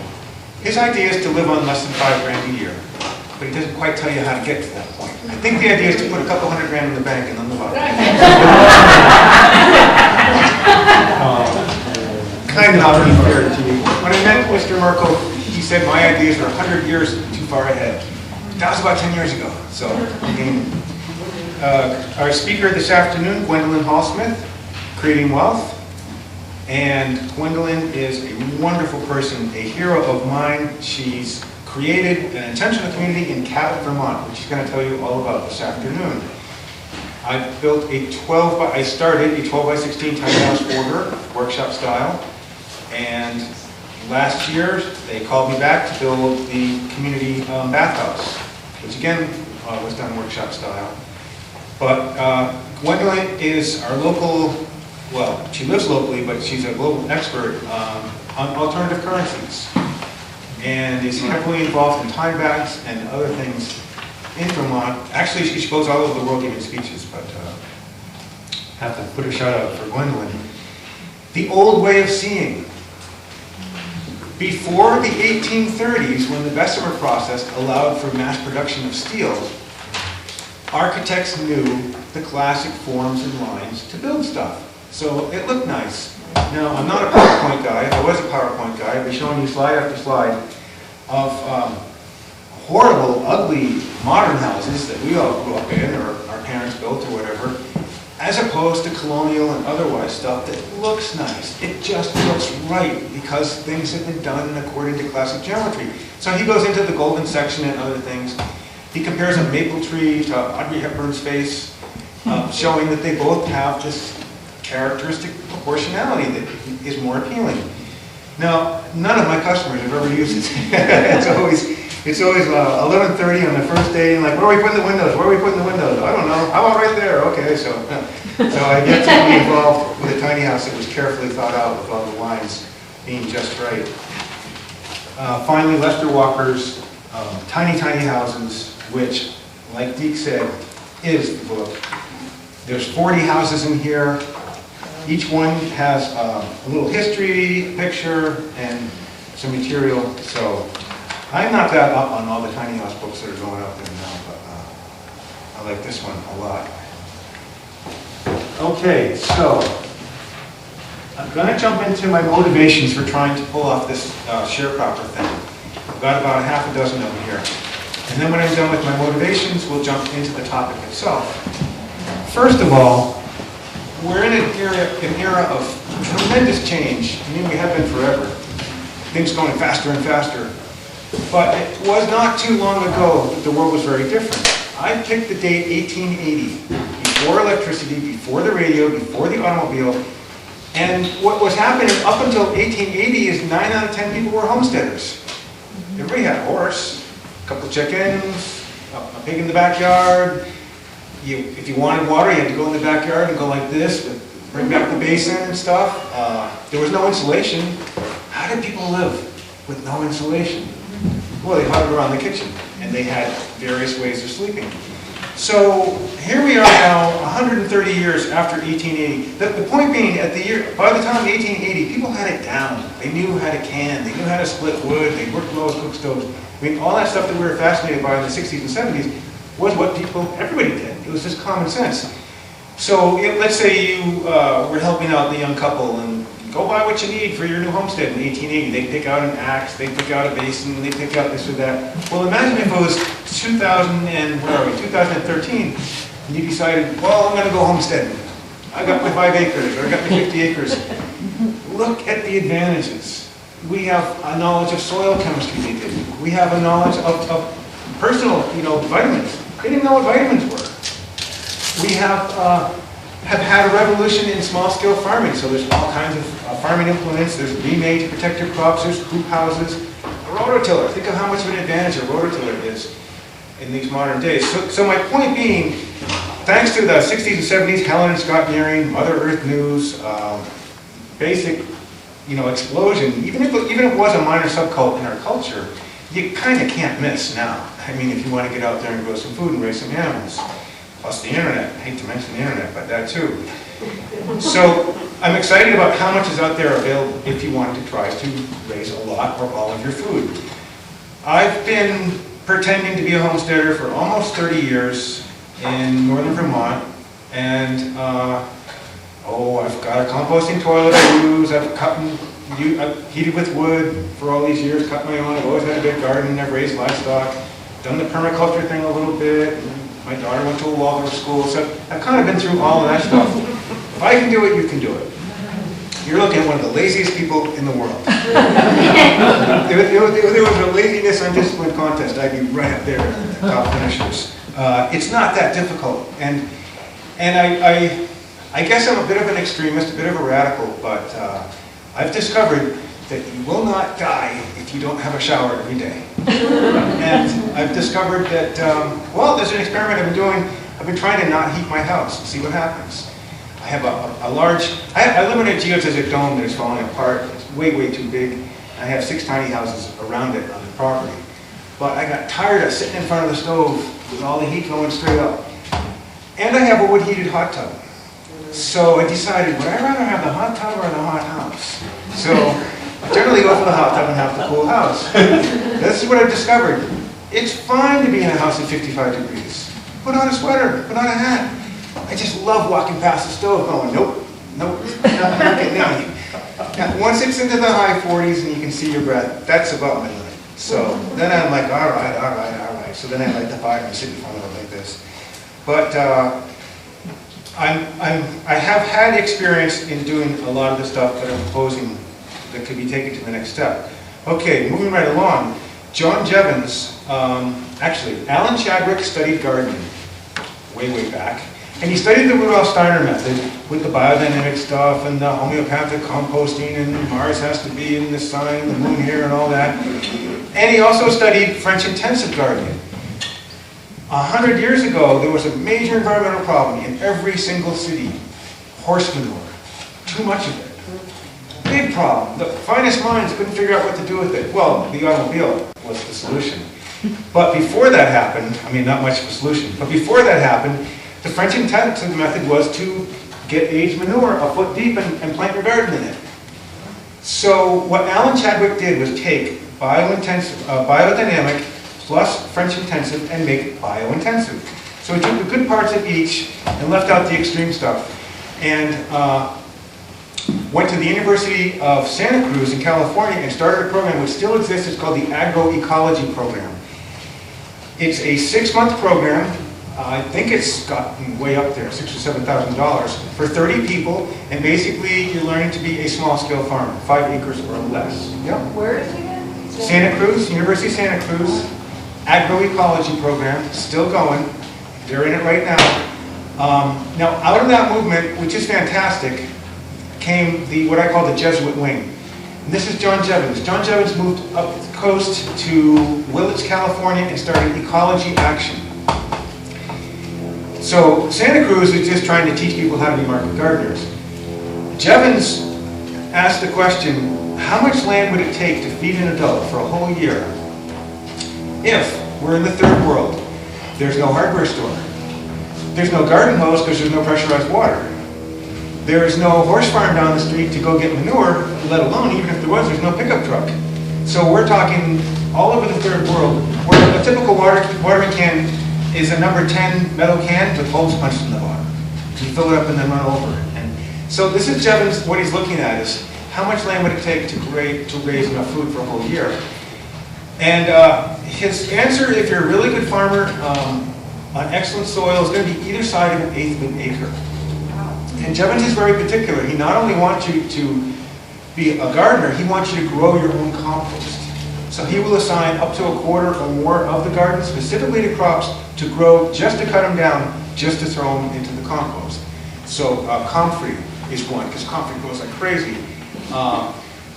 His idea is to live on less than $5,000 a year, but he doesn't quite tell you how to get to that point. I think the idea is to put a couple $100,000 in the bank and then live on it. Kind of not being fair to you. When I met Mr. Merkel, he said my ideas were 100 years too far ahead. That was about 10 years ago. So, our speaker this afternoon, Gwendolyn Hoffman, Creating Wealth. And Gwendolyn is a wonderful person, a hero of mine. She's created an intentional community in Cabot, Vermont, which she's going to tell you all about this afternoon. I started a 12 by 16 tiny house for her, workshop style. And last year, they called me back to build the community bathhouse, which again was done workshop style. But Gwendolyn is our local, well, she lives locally, but she's a global expert on alternative currencies, and is heavily involved in time baths and other things in Vermont. Actually, she goes all over the world giving speeches, but have to put a shout out for Gwendolyn. The old way of seeing. Before the 1830s, when the Bessemer process allowed for mass production of steel, architects knew the classic forms and lines to build stuff. So it looked nice. Now, I'm not a PowerPoint guy. If I was a PowerPoint guy, I'd be showing you slide after slide of horrible, ugly, modern houses that we all grew up in, or our parents built or whatever, as opposed to colonial and otherwise stuff that looks nice. It just looks right because things have been done according to classic geometry. So he goes into the golden section and other things. He compares a maple tree to Audrey Hepburn's face, showing that they both have this characteristic proportionality that is more appealing. Now, none of my customers have ever used it. It's always 11:30 on the first day, and like, where are we putting the windows? Where are we putting the windows? I don't know. How about right there? Okay, so I get to be involved with a tiny house that was carefully thought out with all the lines being just right. Finally, Lester Walker's Tiny Houses, which, like Deke said, is the book. There's 40 houses in here. Each one has a little history, a picture, and some material. So I'm not that up on all the tiny house books that are going out there now, but I like this one a lot. Okay, so I'm going to jump into my motivations for trying to pull off this sharecropper thing. I've got about half a dozen of them here. And then when I'm done with my motivations, we'll jump into the topic itself. First of all, we're in an era of tremendous change. I mean, we have been forever. Things going faster and faster. But it was not too long ago that the world was very different. I picked the date 1880, before electricity, before the radio, before the automobile. And what was happening up until 1880 is 9 out of 10 people were homesteaders. Everybody had a horse, a couple of chickens, a pig in the backyard. If you wanted water, you had to go in the backyard and go like this, bring back the basin and stuff. There was no insulation. How did people live with no insulation? Well, they huddled around the kitchen, and they had various ways of sleeping. So here we are now, 130 years after 1880. The point being, by the time 1880, people had it down. They knew how to can, they knew how to split wood, they worked well with cook stoves. I mean, all that stuff that we were fascinated by in the 60s and 70s was what everybody did. It was just common sense. So let's say you were helping out the young couple and go buy what you need for your new homestead in 1880. They pick out an axe, they pick out a basin, they pick out this or that. Well, imagine if it was 2013, and you decided, well, I'm going to go homesteading. I got my 5 acres, or I got my 50 acres. Look at the advantages. We have a knowledge of soil chemistry they did. We have a knowledge of personal, vitamins. They didn't know what vitamins were. We have had a revolution in small-scale farming. So there's all kinds of farming implements. There's remade to protect your crops. There's hoop houses. A rototiller. Think of how much of an advantage a rototiller is in these modern days. So my point being, thanks to the 60s and 70s, Helen and Scott Nearing, Mother Earth News, basic, explosion. Even if it was a minor subcult in our culture, you kind of can't miss now. I mean, if you want to get out there and grow some food and raise some animals. Plus the internet. I hate to mention the internet, but that too. So I'm excited about how much is out there available if you want to try to raise a lot or all of your food. I've been pretending to be a homesteader for almost 30 years in northern Vermont, and I've got a composting toilet I use. I've heated with wood for all these years, cut my own. I've always had a big garden. I've raised livestock, done the permaculture thing a little bit. My daughter went to a Waldorf school, so I've kind of been through all of that stuff. If I can do it, you can do it. You're looking at one of the laziest people in the world. If there was a laziness undisciplined contest, I'd be right up there at the top finishers. It's not that difficult, and I guess I'm a bit of an extremist, a bit of a radical, but I've discovered that you will not die if you don't have a shower every day. And I've discovered that, there's an experiment I've been doing. I've been trying to not heat my house and see what happens. I have a large, I live in a geodesic dome that is falling apart. It's way, way too big. I have 6 tiny houses around it on the property. But I got tired of sitting in front of the stove with all the heat going straight up. And I have a wood heated hot tub. So I decided, would I rather have the hot tub or the hot house? So I generally go for the hot tub and have the cool house. This is what I've discovered. It's fine to be in a house at 55 degrees. Put on a sweater, put on a hat. I just love walking past the stove going, nope, not getting down. Now, once it's into the high 40s and you can see your breath, that's about my limit. So then I'm like, all right. So then I light the fire and sit in front of it like this. But I have had experience in doing a lot of the stuff that I'm proposing that could be taken to the next step. Okay, moving right along. John Jevons, actually, Alan Chadwick studied gardening way back. And he studied the Rudolf Steiner method with the biodynamic stuff and the homeopathic composting and Mars has to be in the sun, the moon here and all that. And he also studied French intensive gardening. 100 years ago, there was a major environmental problem in every single city. Horse manure. Too much of it. Big problem. The finest minds couldn't figure out what to do with it. Well, the automobile was the solution. But before that happened, I mean, not much of a solution, but before that happened, the French intensive method was to get aged manure a foot deep and plant your garden in it. So what Alan Chadwick did was take biodynamic plus French intensive and make biointensive. So he took the good parts of each and left out the extreme stuff. And went to the University of Santa Cruz in California and started a program which still exists. It's called the Agroecology Program. It's a 6-month program. I think it's gotten way up there, $6,000 or $7,000 for 30 people, and basically you're learning to be a small-scale farmer, 5 acres or less. Yep. Where is it again? Santa Cruz, University of Santa Cruz, Agroecology Program, still going. They're in it right now. Now, out of that movement, which is fantastic, came what I call the Jesuit wing. And this is John Jevons. John Jevons moved up the coast to Willits, California, and started Ecology Action. So Santa Cruz is just trying to teach people how to be market gardeners. Jevons asked the question, how much land would it take to feed an adult for a whole year if we're in the third world? There's no hardware store. There's no garden hose because there's no pressurized water. There is no horse farm down the street to go get manure, let alone, even if there was, there's no pickup truck. So we're talking all over the third world, where a typical watering can is a number 10 metal can with holes punched in the bottom. You fill it up and then run over it. And so this is Jevons, what he's looking at is how much land would it take to raise enough food for a whole year? And his answer, if you're a really good farmer on excellent soil, is going to be either side of 1/8 of an acre. And Jevons is very particular. He not only wants you to be a gardener, he wants you to grow your own compost. So he will assign up to 1/4 or more of the garden specifically to crops to grow, just to cut them down, just to throw them into the compost. So comfrey is one, because comfrey grows like crazy.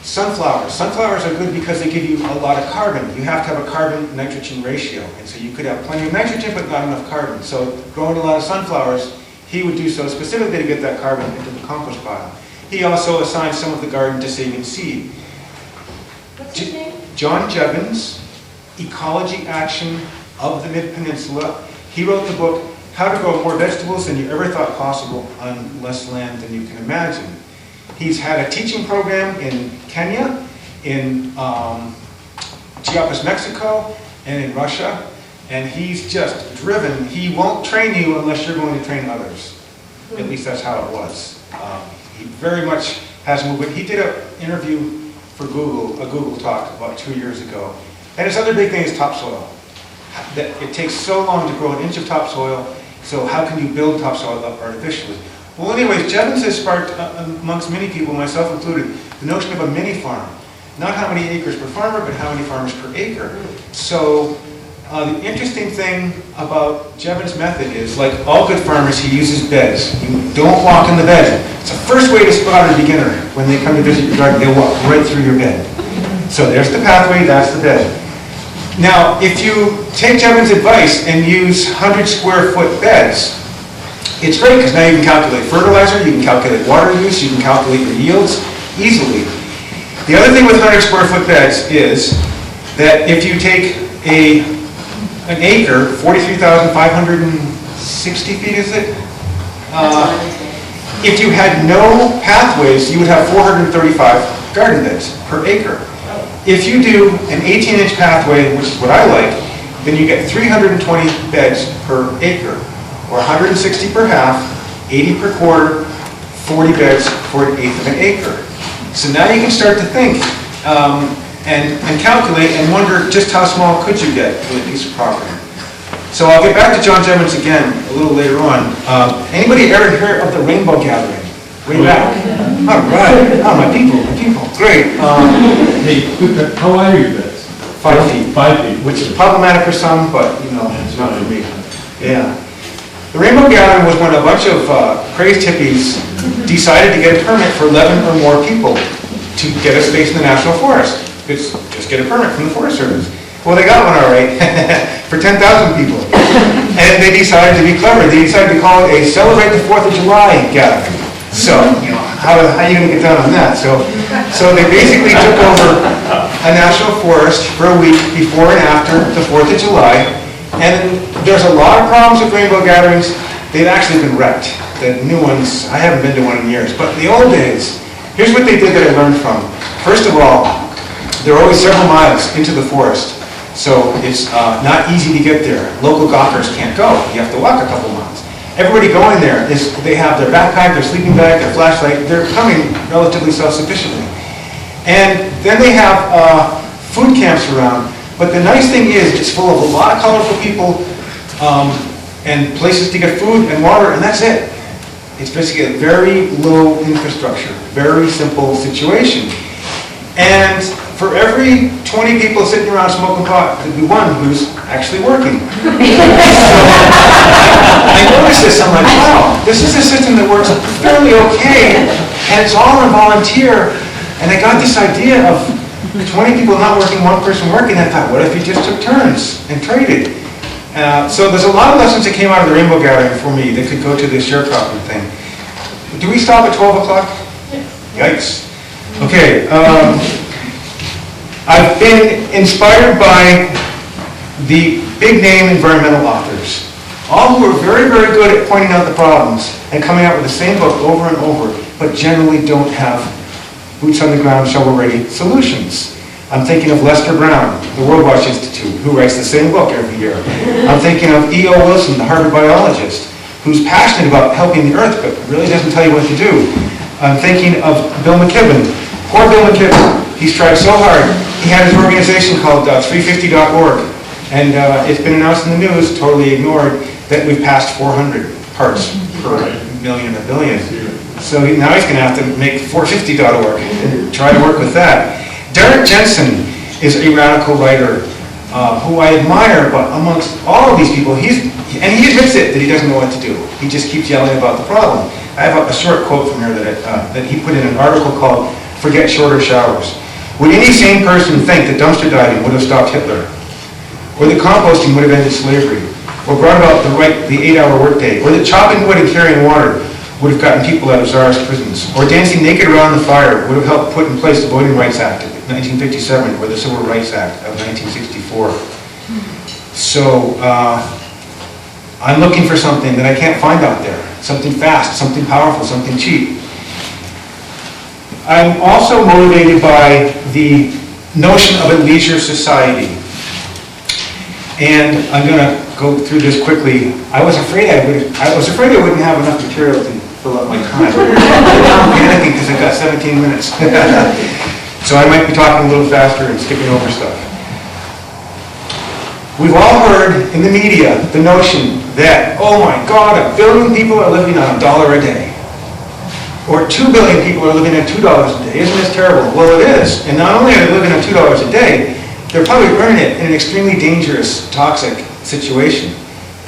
Sunflowers. Sunflowers are good because they give you a lot of carbon. You have to have a carbon-nitrogen ratio. And so you could have plenty of nitrogen, but not enough carbon. So growing a lot of sunflowers, he would do so specifically to get that carbon into the compost pile. He also assigned some of the garden to saving seed. What's his name? John Jevons, Ecology Action of the Mid-Peninsula. He wrote the book, How to Grow More Vegetables Than You Ever Thought Possible on Less Land Than You Can Imagine. He's had a teaching program in Kenya, in Chiapas, Mexico, and in Russia. And he's just driven. He won't train you unless you're going to train others. At least that's how it was. He very much has movement. He did an interview for Google, a Google talk about 2 years ago. And his other big thing is topsoil. That it takes so long to grow an inch of topsoil, so how can you build topsoil up artificially? Well, anyways, Jevons has sparked, amongst many people, myself included, the notion of a mini farm. Not how many acres per farmer, but how many farmers per acre. So the interesting thing about Jevons' method is, like all good farmers, he uses beds. You don't walk in the bed. It's the first way to spot a beginner. When they come to visit your garden, they'll walk right through your bed. So there's the pathway, that's the bed. Now, if you take Jevons' advice and use 100-square-foot beds, it's great because now you can calculate fertilizer, you can calculate water use, you can calculate your yields easily. The other thing with 100-square-foot beds is that if you take an acre, 43,560 feet, is it? If you had no pathways, you would have 435 garden beds per acre. If you do an 18-inch pathway, which is what I like, then you get 320 beds per acre, or 160 per half, 80 per quarter, 40 beds for 1/8 of an acre. So now you can start to think, and calculate and wonder just how small could you get with a piece of property. So I'll get back to John Jevons again a little later on. Anybody ever heard of the Rainbow Gathering? Way back? All right. Oh, my people, great. Hey, how are you guys? 5 feet. 5 feet. Which is problematic for some, but, you know, it's not for me. Yeah. The Rainbow Gathering was when a bunch of crazed hippies decided to get a permit for 11 or more people to get a space in the National Forest. Just get a permit from the Forest Service. Well, they got one all right for 10,000 people. And they decided to be clever. They decided to call it a Celebrate the 4th of July gathering. So, you know, how are you going to get down on that? So they basically took over a national forest for a week before and after the 4th of July. And there's a lot of problems with rainbow gatherings. They've actually been wrecked. The new ones, I haven't been to one in years. But in the old days, here's what they did that I learned from. First of all, they're always several miles into the forest. So it's not easy to get there. Local gawkers can't go. You have to walk a couple miles. Everybody going there, they have their backpack, their sleeping bag, their flashlight. They're coming relatively self-sufficiently. And then they have food camps around. But the nice thing is it's full of a lot of colorful people and places to get food and water, and that's it. It's basically a very low infrastructure, very simple situation. And for every 20 people sitting around smoking pot, there'd be one who's actually working. So I noticed this, I'm like, wow, this is a system that works fairly okay, and it's all on volunteer. And I got this idea of 20 people not working, one person working. I thought, what if you just took turns and traded? So there's a lot of lessons that came out of the Rainbow Gathering for me that could go to this sharecropping thing. Do we stop at 12 o'clock? Yikes. Okay. I've been inspired by the big name environmental authors, all who are very, very good at pointing out the problems and coming out with the same book over and over, but generally don't have boots on the ground, shovel-ready solutions. I'm thinking of Lester Brown, the World Watch Institute, who writes the same book every year. I'm thinking of E.O. Wilson, the Harvard biologist, who's passionate about helping the earth, but really doesn't tell you what to do. I'm thinking of Bill McKibben. Poor Bill McKibben. He's tried so hard. He had his organization called 350.org, and it's been announced in the news, totally ignored, that we've passed 400 parts per million or billion. So now he's going to have to make 450.org and try to work with that. Derek Jensen is a radical writer who I admire, but amongst all of these people, he admits it, that he doesn't know what to do. He just keeps yelling about the problem. I have a short quote from here that he put in an article called "Forget Shorter Showers." Would any sane person think that dumpster diving would have stopped Hitler? Or that composting would have ended slavery? Or brought about the 8-hour workday? Or that chopping wood and carrying water would have gotten people out of czarist prisons? Or dancing naked around the fire would have helped put in place the Voting Rights Act of 1957 or the Civil Rights Act of 1964? So I'm looking for something that I can't find out there. Something fast, something powerful, something cheap. I'm also motivated by the notion of a leisure society. And I'm going to go through this quickly. I was afraid I wouldn't have enough material to fill up my time. Now I'm panicking because I've got 17 minutes. So I might be talking a little faster and skipping over stuff. We've all heard in the media the notion that, oh my God, 1 billion people are living on $1 a day. Or 2 billion people are living on $2 a day. Isn't this terrible? Well, it is. And not only are they living on $2 a day, they're probably earning it in an extremely dangerous, toxic situation.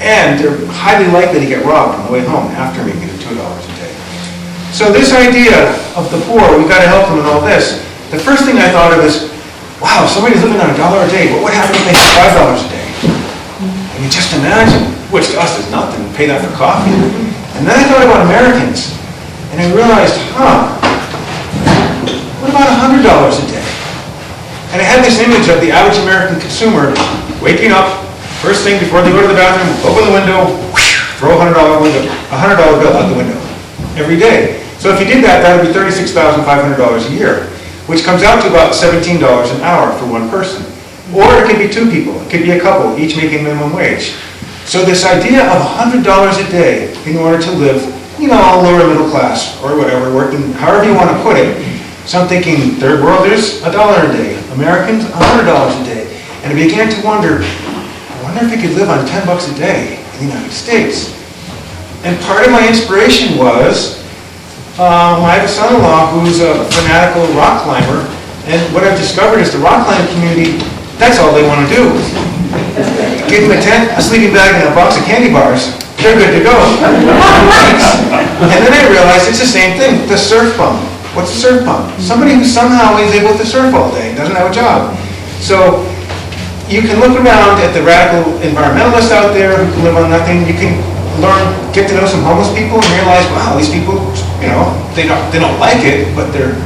And they're highly likely to get robbed on the way home after making it $2 a day. So this idea of the poor, we've got to help them in all this. The first thing I thought of is, wow, somebody's living on $1 a day. What would happen if they had $5 a day? I mean, just imagine, which to us is nothing. Pay that for coffee. And then I thought about Americans. And I realized, what about $100 a day? And I had this image of the average American consumer waking up, first thing before they go to the bathroom, open the window, throw a $100 bill out the window every day. So if you did that, that would be $36,500 a year, which comes out to about $17 an hour for one person. Or it could be 2 people, it could be a couple, each making minimum wage. So this idea of $100 a day in order to live, you know, lower middle class or whatever, working, however you want to put it, So I'm thinking, third worlders, $1 a day. Americans, $100 a day. And I began to wonder, I wonder if you could live on 10 bucks a day in the United States. And part of my inspiration was, I have a son-in-law who's a fanatical rock climber, and what I've discovered is the rock climbing community, that's all they want to do. Give them a tent, a sleeping bag, and a box of candy bars, they're good to go. And then I realized it's the same thing, the surf bum. What's a surf bum? Somebody who somehow is able to surf all day, doesn't have a job. So you can look around at the radical environmentalists out there who can live on nothing. You can learn, get to know some homeless people and realize, wow, these people, you know, they don't like it, but they're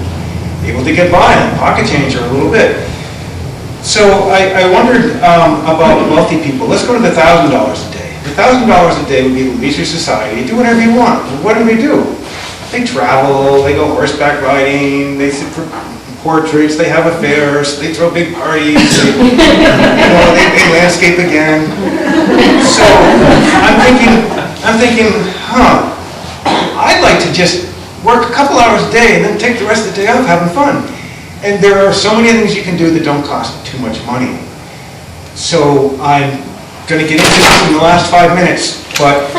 able to get by on pocket change or a little bit. So I wondered about wealthy people. Let's go to the $1,000 a day. The $1,000 a day would be leisure society. Do whatever you want. What do? They travel, they go horseback riding, they sit for portraits, they have affairs, they throw big parties, they landscape again. So I'm thinking, I'd like to just work a couple hours a day and then take the rest of the day off having fun. And there are so many things you can do that don't cost too much money. So I'm going to get into this in the last 5 minutes, but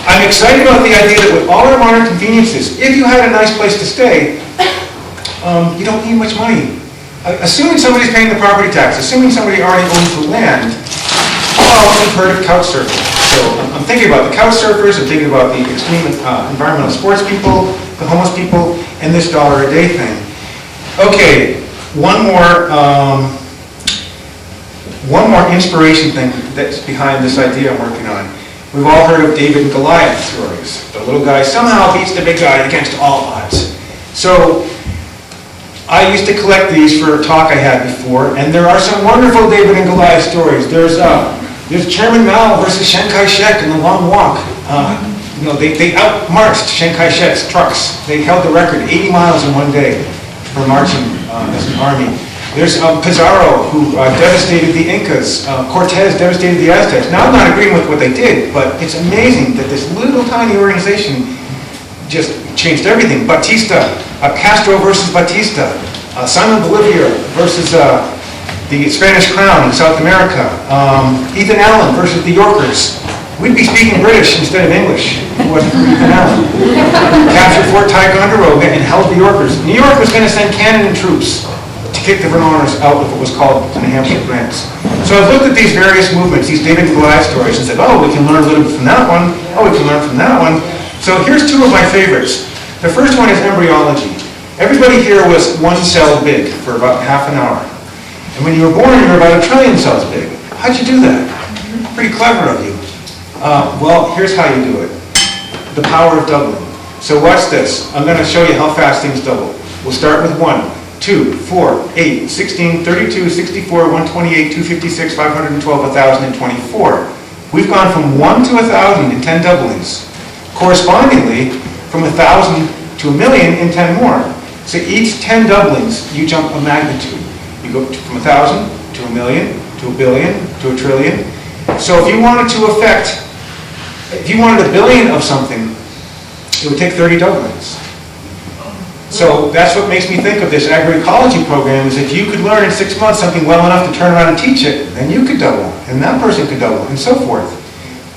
I'm excited about the idea that with all our modern conveniences, if you had a nice place to stay, you don't need much money. Assuming somebody's paying the property tax, assuming somebody already owns the land, you've heard of couch surfing. So I'm thinking about the couch surfers, I'm thinking about the extreme environmental sports people, the homeless people, and this $1 a day thing. Okay, one more inspiration thing that's behind this idea I'm working on. We've all heard of David and Goliath stories. The little guy somehow beats the big guy against all odds. So I used to collect these for a talk I had before, and there are some wonderful David and Goliath stories. There's Chairman Mao versus Chiang Kai-shek in the Long Walk. They outmarched Chiang Kai-shek's trucks. They held the record 80 miles in one day for marching as an army. There's Pizarro, who devastated the Incas. Cortez devastated the Aztecs. Now, I'm not agreeing with what they did, but it's amazing that this little tiny organization just changed everything. Castro versus Batista. Simon Bolívar versus the Spanish crown in South America. Ethan Allen versus the Yorkers. We'd be speaking British instead of English if it wasn't for Ethan Allen. Captured Fort Ticonderoga and held the Yorkers. New York was going to send cannon and troops to kick the Vermonters out of what was called the New Hampshire grants. So I've looked at these various movements, these David and Goliath stories, and said, oh, we can learn a little bit from that one. Oh, we can learn from that one. So here's two of my favorites. The first one is embryology. Everybody here was one cell big for about half an hour. And when you were born, you were about 1 trillion cells big. How'd you do that? Pretty clever of you. Well, here's how you do it. The power of doubling. So watch this. I'm going to show you how fast things double. We'll start with 1, 2, 4, 8, 16, 32, 64, 128, 256, 512, 1,024. We've gone from 1 to 1,000 in 10 doublings. Correspondingly, from 1,000 to 1,000,000 in 10 more. So each 10 doublings, you jump a magnitude. You go from 1,000 to 1,000,000 to 1,000,000,000 to 1,000,000,000,000. So if you wanted a billion of something, it would take 30 doublings. So that's what makes me think of this agroecology program, is if you could learn in 6 months something well enough to turn around and teach it, then you could double, and that person could double, and so forth.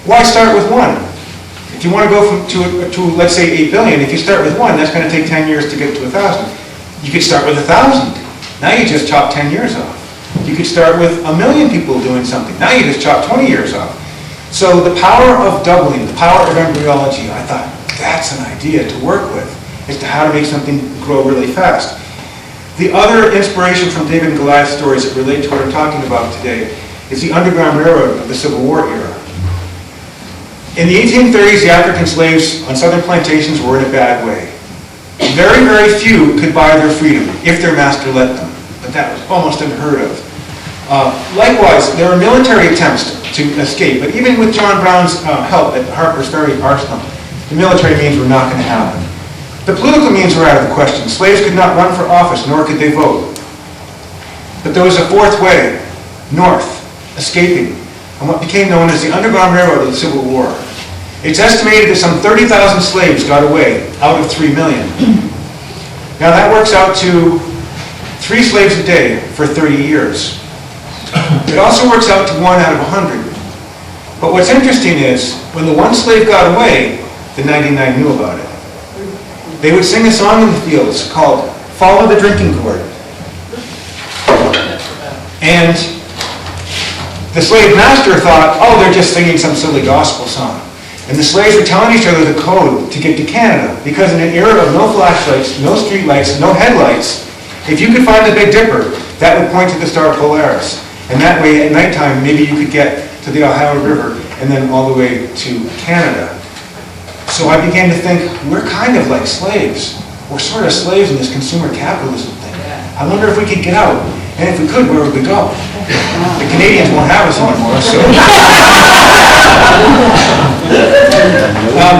Why start with 1? If you want to go to let's say 8 billion, if you start with 1, that's going to take 10 years to get to 1,000. You could start with 1,000. Now you just chop 10 years off. You could start with 1,000,000 people doing something. Now you just chop 20 years off. So the power of doubling, the power of embryology, I thought that's an idea to work with, as to how to make something grow really fast. The other inspiration from David and Goliath stories that relate to what I'm talking about today is the Underground Railroad of the Civil War era. In the 1830s, the African slaves on southern plantations were in a bad way. Very, very few could buy their freedom if their master let them, but that was almost unheard of. Likewise, there were military attempts to escape, but even with John Brown's help at Harper's Ferry Arsenal, the military means were not going to happen. The political means were out of the question. Slaves could not run for office, nor could they vote. But there was a fourth way, north, escaping, and what became known as the Underground Railroad of the Civil War. It's estimated that some 30,000 slaves got away out of 3 million. Now that works out to 3 slaves a day for 30 years. It also works out to 1 out of 100. But what's interesting is, when the one slave got away, the 99 knew about it. They would sing a song in the fields called "Follow the Drinking Gourd." And the slave master thought, oh, they're just singing some silly gospel song. And the slaves were telling each other the code to get to Canada, because in an era of no flashlights, no streetlights, no headlights, if you could find the Big Dipper, that would point to the Star Polaris. And that way, at nighttime, maybe you could get to the Ohio River and then all the way to Canada. So I began to think, we're kind of like slaves. We're sort of slaves in this consumer capitalism thing. I wonder if we could get out. And if we could, where would we go? The Canadians won't have us anymore, so.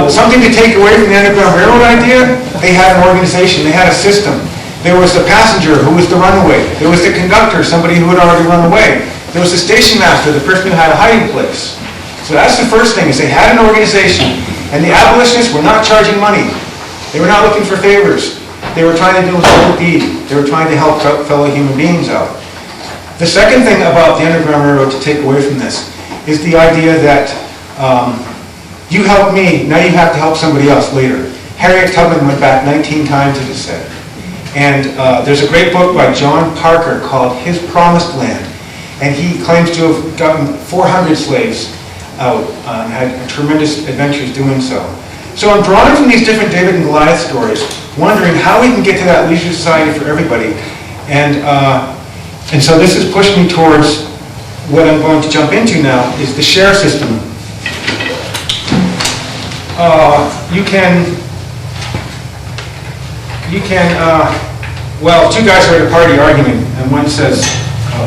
Something to take away from the Underground Railroad idea, they had an organization, they had a system. There was the passenger who was the runaway. There was the conductor, somebody who had already run away. There was the station master, the person who had a hiding place. So that's the first thing, is they had an organization. And the abolitionists were not charging money. They were not looking for favors. They were trying to do a good deed. They were trying to help fellow human beings out. The second thing about the Underground Railroad to take away from this is the idea that you help me, now you have to help somebody else later. Harriet Tubman went back 19 times, it is said. And there's a great book by John Parker called His Promised Land. And he claims to have gotten 400 slaves out and had tremendous adventures doing so. So I'm drawing from these different David and Goliath stories, wondering how we can get to that leisure society for everybody. And so this has pushed me towards what I'm going to jump into now, is the share system. Well, 2 guys are at a party arguing, and one says,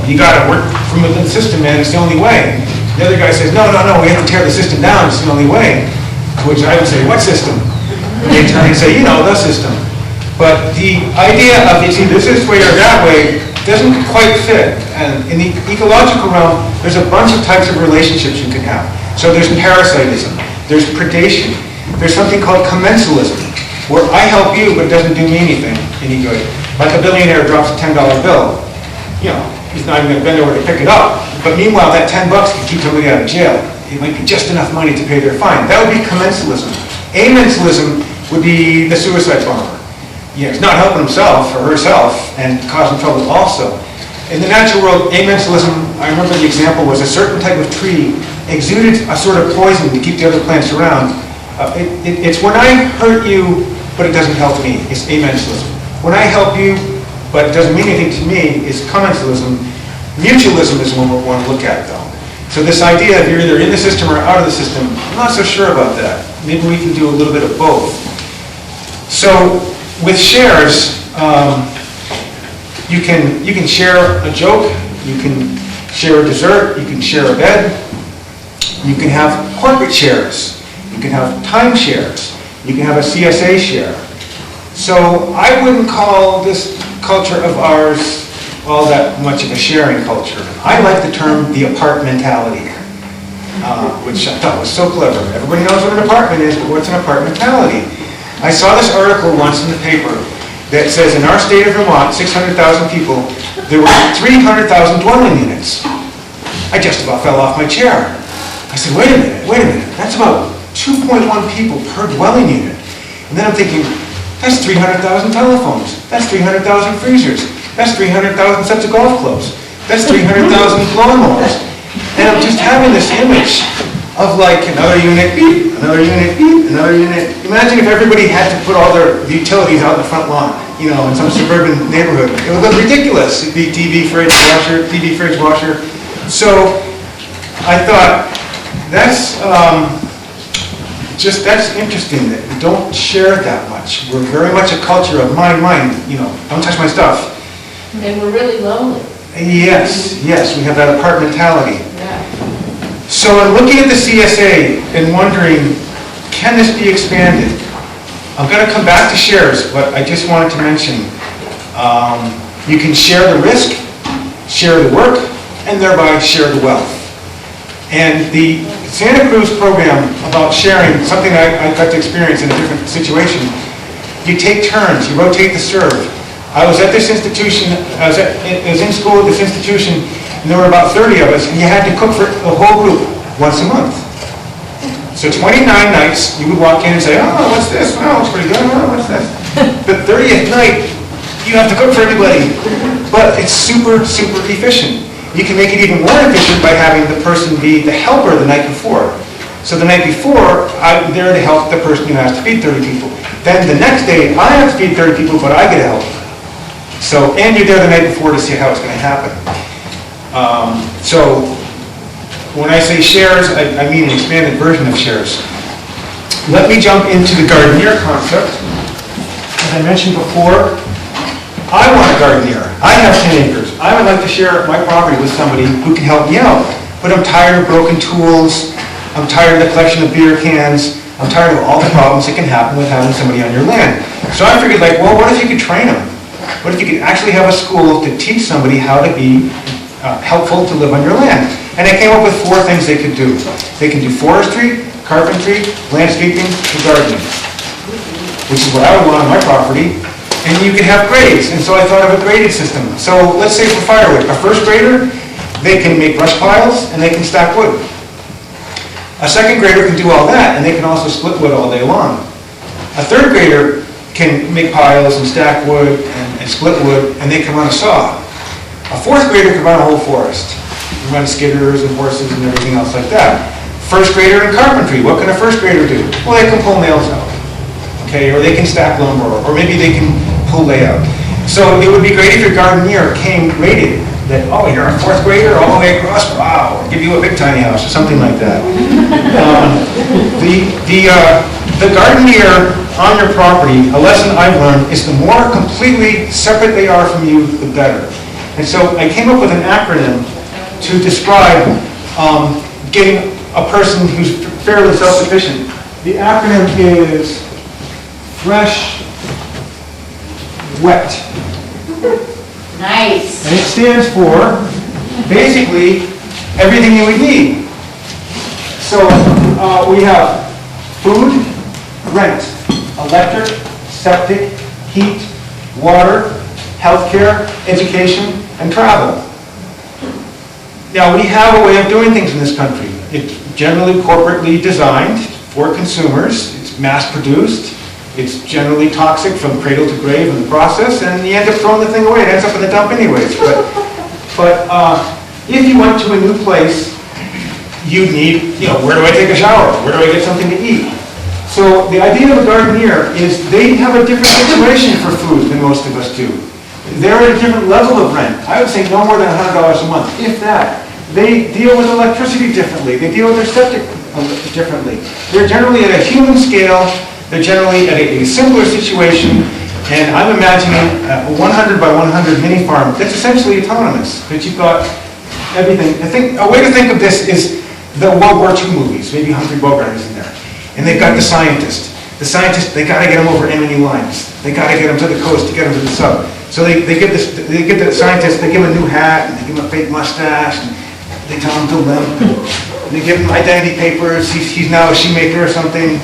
you got to work from within the system, man, it's the only way. The other guy says, no, we have to tear the system down, it's the only way. To which I would say, what system? And they turn and say, the system. But the idea of it's either this way or that way doesn't quite fit. And in the ecological realm, there's a bunch of types of relationships you can have. So there's parasitism, there's predation, there's something called commensalism, where I help you, but it doesn't do me any good. Like a billionaire drops a $10 bill. He's not even going to bend over to pick it up. But meanwhile, that $10 can keep somebody out of jail. It might be just enough money to pay their fine. That would be commensalism. Amensalism would be the suicide bomber. He's not helping himself or herself and causing trouble also. In the natural world, amensalism, I remember the example was a certain type of tree exuded a sort of poison to keep the other plants around. It's when I hurt you, but it doesn't help me. It's amensalism. When I help you, but it doesn't mean anything to me, is commensalism. Mutualism is one we want to look at, though. So this idea of you're either in the system or out of the system, I'm not so sure about that. Maybe we can do a little bit of both. So with shares, you can share a joke, you can share a dessert, you can share a bed, you can have corporate shares, you can have time shares, you can have a CSA share. So I wouldn't call this culture of ours all that much of a sharing culture. I like the term the apartmentality, which I thought was so clever. Everybody knows what an apartment is, but what's an apartmentality? I saw this article once in the paper that says in our state of Vermont, 600,000 people, there were 300,000 dwelling units. I just about fell off my chair. I said, wait a minute, that's about 2.1 people per dwelling unit. And then I'm thinking, that's 300,000 telephones, that's 300,000 freezers, that's 300,000 sets of golf clubs, that's 300,000 lawnmowers. And I'm just having this image of like another unit, beep, another unit, beep, another unit. Imagine if everybody had to put all their utilities out in the front lawn, in some suburban neighborhood. It would look ridiculous. It'd be TV, fridge, washer. So I thought, that's interesting that we don't share that much. We're very much a culture of mine, don't touch my stuff. And we're really lonely. Yes, we have that apartmentality. Yeah. So I'm looking at the CSA and wondering, can this be expanded? I'm going to come back to shares, but I just wanted to mention, you can share the risk, share the work, and thereby share the wealth. And the Santa Cruz program about sharing, something I got to experience in a different situation, You take turns, you rotate the serve. I was at this institution, I was in school at this institution, and there were about 30 of us, and you had to cook for the whole group once a month. So 29 nights, you would walk in and say, oh, what's this? Oh, it's pretty good. Oh, what's this? The 30th night, you have to cook for everybody. But it's super, super efficient. You can make it even more efficient by having the person be the helper the night before. So the night before, I'm there to help the person who has to feed 30 people. Then the next day, I have to feed 30 people, but I get help. So, and you're there the night before to see how it's going to happen. So when I say shares, I mean an expanded version of shares. Let me jump into the gardener concept. As I mentioned before, I want a gardener. I have 10 acres. I would like to share my property with somebody who can help me out. But I'm tired of broken tools. I'm tired of the collection of beer cans. I'm tired of all the problems that can happen with having somebody on your land. So I figured, like, well, what if you could train them? What if you could actually have a school to teach somebody how to be helpful to live on your land? And I came up with 4 things they could do. They can do forestry, carpentry, landscaping, and gardening, which is what I would want on my property. And you could have grades, and so I thought of a graded system. So let's say for firewood, a first grader, they can make brush piles and they can stack wood. A second grader can do all that, and they can also split wood all day long. A third grader can make piles and stack wood and split wood, and they can run a saw. A fourth grader can run a whole forest. Run skidders and horses and everything else like that. First grader in carpentry, what can a first grader do? Well, they can pull nails out, okay, or they can stack lumber, or maybe they can pull layout. So it would be great if your gardener came rated, that, oh, you're a fourth grader all the way across, wow, I'll give you a big tiny house, or something like that. The gardener on your property, a lesson I've learned, is the more completely separate they are from you, the better. And so I came up with an acronym to describe getting a person who's fairly self-sufficient. The acronym is FRESH, WET. Nice. And it stands for, basically, everything you would need. So we have food, rent, electric, septic, heat, water, healthcare, education, and travel. Now, we have a way of doing things in this country. It's generally corporately designed for consumers. It's mass-produced. It's generally toxic from cradle to grave in the process, and you end up throwing the thing away. It ends up in the dump anyways. But if you went to a new place, you need, where do I take a shower? Where do I get something to eat? So the idea of a gardener is they have a different situation for food than most of us do. They're at a different level of rent. I would say no more than $100 a month, if that. They deal with electricity differently. They deal with their septic differently. They're generally at a human scale. They're generally at a simpler situation. And I'm imagining a 100 by 100 mini farm that's essentially autonomous. That you've got everything. A way to think of this is the World War II movies. Maybe Humphrey Bogart is in there. And they've got the scientist. The scientist, they got to get him over enemy lines. They got to get him to the coast to get him to the sub. So they give the scientist, they give him a new hat, and they give him a fake mustache, and they tell him to limp. And they give him identity papers. He's now a shoemaker or something.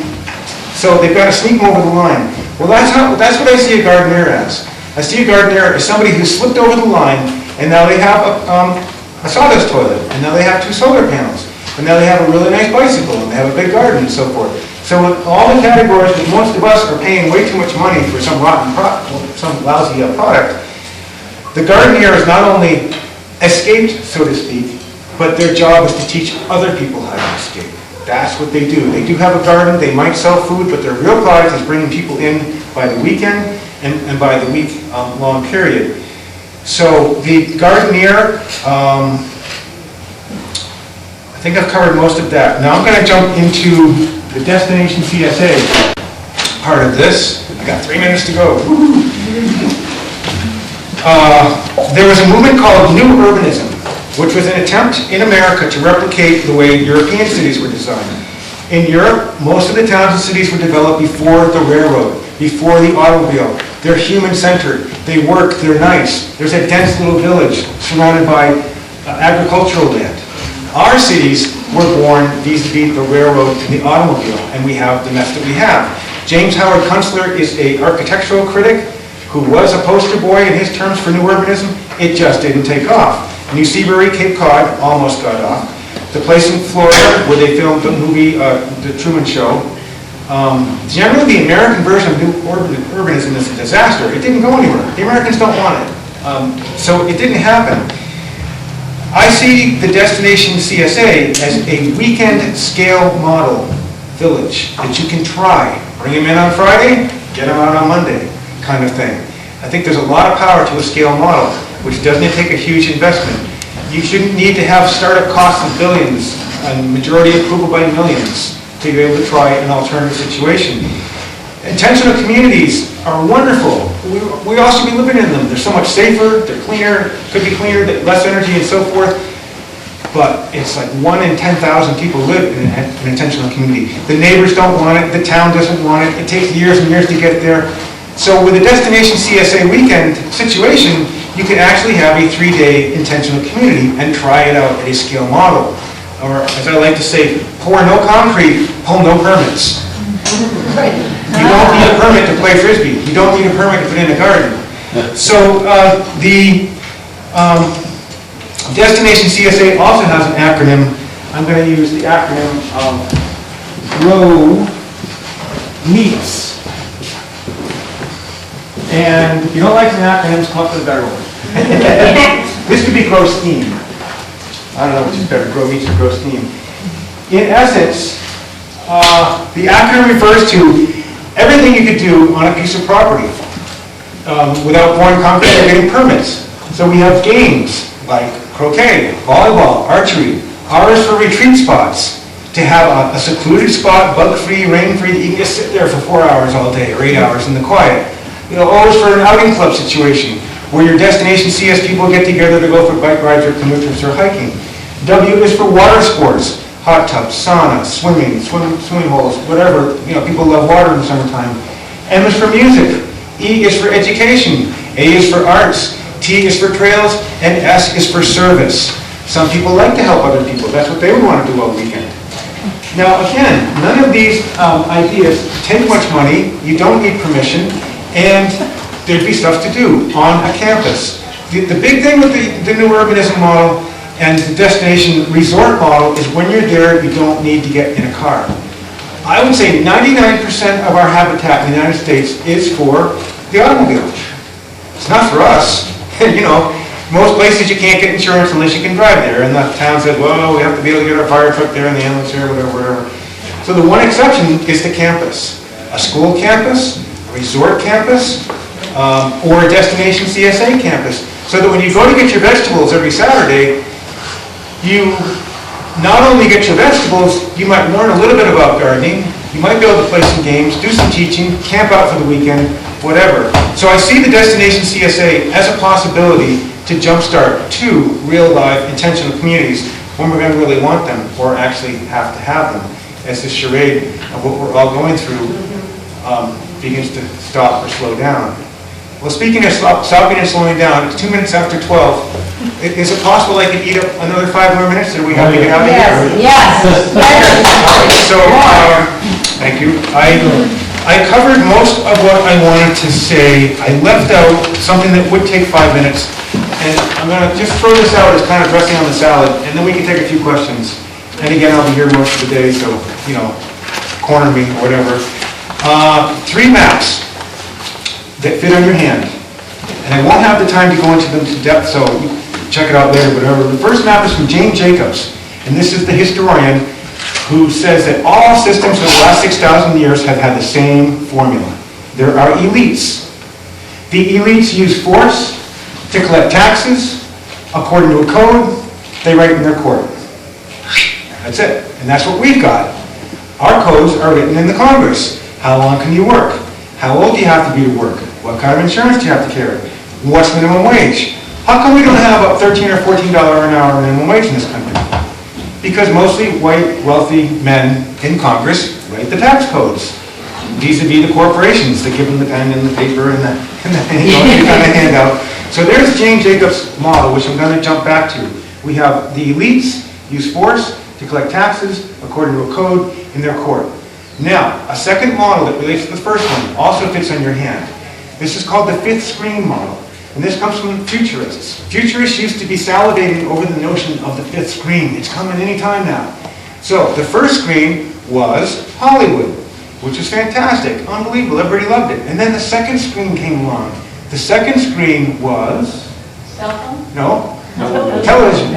So they've got to sneak him over the line. Well, that's what I see a gardener as. I see a gardener as somebody who slipped over the line, and now they have a sawdust toilet, and now they have 2 solar panels, and now they have a really nice bicycle, and they have a big garden, and so forth. So with all the categories that most of us are paying way too much money for some rotten product, some lousy product, the gardener has not only escaped, so to speak, but their job is to teach other people how to escape. That's what they do. They do have a garden, they might sell food, but their real product is bringing people in by the weekend and by the week-long period. So the gardener, I think I've covered most of that. Now I'm going to jump into the Destination CSA part of this. I got 3 minutes to go. There was a movement called New Urbanism, which was an attempt in America to replicate the way European cities were designed. In Europe, most of the towns and cities were developed before the railroad, before the automobile. They're human-centered. They work. They're nice. There's a dense little village surrounded by agricultural land. Our cities were born vis-a-vis the railroad and the automobile, and we have the mess that we have. James Howard Kunstler is an architectural critic who was a poster boy in his terms for new urbanism. It just didn't take off. New Seabury, Cape Cod, almost got off. The place in Florida where they filmed the movie, The Truman Show. Generally, the American version of new urbanism is a disaster. It didn't go anywhere. The Americans don't want it. So it didn't happen. I see the Destination CSA as a weekend scale model village that you can try. Bring them in on Friday, get them out on Monday, kind of thing. I think there's a lot of power to a scale model, which doesn't take a huge investment. You shouldn't need to have startup costs of billions and majority approval by millions to be able to try an alternative situation. Intentional communities are wonderful. We all should be living in them. They're so much safer, they're cleaner, could be cleaner, less energy and so forth. But it's like 1 in 10,000 people live in an intentional community. The neighbors don't want it, the town doesn't want it, it takes years and years to get there. So with a Destination CSA weekend situation, you can actually have a 3-day intentional community and try it out at a scale model. Or as I like to say, pour no concrete, pull no permits. You don't need a permit to play Frisbee. You don't need a permit to put in a garden. So the Destination CSA also has an acronym. I'm going to use the acronym of GROW MEETS. And if you don't like the acronyms, come up with a better one. This could be GROW STEAM. I don't know which is better, GROW MEETS or GROW STEAM. In essence, the acronym refers to everything you could do on a piece of property without pouring concrete or getting permits. So we have games like croquet, volleyball, archery. R is for retreat spots. To have a secluded spot, bug-free, rain-free, that you can just sit there for 4 hours all day or 8 hours in the quiet. O is for an outing club situation where your Destination CS people get together to go for bike rides or canoe trips or hiking. W is for water sports. Hot tubs, sauna, swimming, swimming holes, whatever. People love water in the summertime. M is for music. E is for education. A is for arts. T is for trails. And S is for service. Some people like to help other people. That's what they would want to do all weekend. Now, again, none of these ideas take much money. You don't need permission. And there'd be stuff to do on a campus. The big thing with the new urbanism model and the destination resort model is when you're there, you don't need to get in a car. I would say 99% of our habitat in the United States is for the automobile. It's not for us. Most places you can't get insurance unless you can drive there, and the town said, well, we have to be able to get our fire truck there and the ambulance here, whatever. So the one exception is the campus. A school campus, a resort campus, or a Destination CSA campus. So that when you go to get your vegetables every Saturday, you not only get your vegetables, you might learn a little bit about gardening, you might be able to play some games, do some teaching, camp out for the weekend, whatever. So I see the Destination CSA as a possibility to jumpstart 2 real live intentional communities when we're going to really want them or actually have to have them, as the charade of what we're all going through begins to stop or slow down. Well, speaking of stopping and slowing down, it's 2 minutes after 12. Is it possible I could eat up another 5 more minutes, or we have to get out of here? Yes. So, thank you. I covered most of what I wanted to say. I left out something that would take 5 minutes, and I'm going to just throw this out as kind of dressing on the salad, and then we can take a few questions. And again, I'll be here most of the day, so, corner me or whatever. 3 maps that fit on your hand. And I won't have the time to go into them to depth, so check it out later, whatever. The first map is from James Jacobs, and this is the historian who says that all systems for the last 6,000 years have had the same formula. There are elites. The elites use force to collect taxes. According to a code, they write in their court. That's it. And that's what we've got. Our codes are written in the Congress. How long can you work? How old do you have to be to work? What kind of insurance do you have to carry? What's minimum wage? How come we don't have a $13 or $14 an hour minimum wage in this country? Because mostly white, wealthy men in Congress write the tax codes, vis-a-vis the corporations that give them the pen and the paper and the handout. So there's James Jacobs' model, which I'm going to jump back to. We have the elites use force to collect taxes according to a code in their court. Now, a second model that relates to the first one also fits on your hand. This is called the fifth screen model, and this comes from futurists. Futurists used to be salivating over the notion of the fifth screen. It's coming any time now. So, the first screen was Hollywood, which is fantastic, unbelievable, everybody loved it. And then the second screen came along. The second screen was... Cell phone? No, television.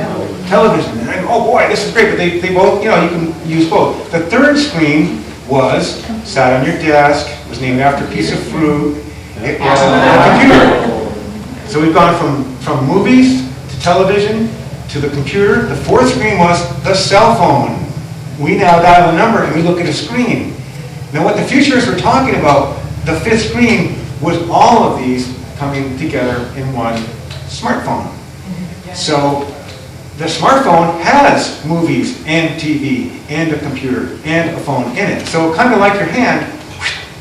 Television. And I go, oh boy, this is great, but they both, you can use both. The third screen was, sat on your desk, was named after a piece of fruit. It was a computer. So we've gone from movies to television to the computer. The fourth screen was the cell phone. We now dial a number and we look at a screen. Now what the futurists were talking about, the fifth screen, was all of these coming together in one smartphone. So the smartphone has movies and TV and a computer and a phone in it. So kind of like your hand,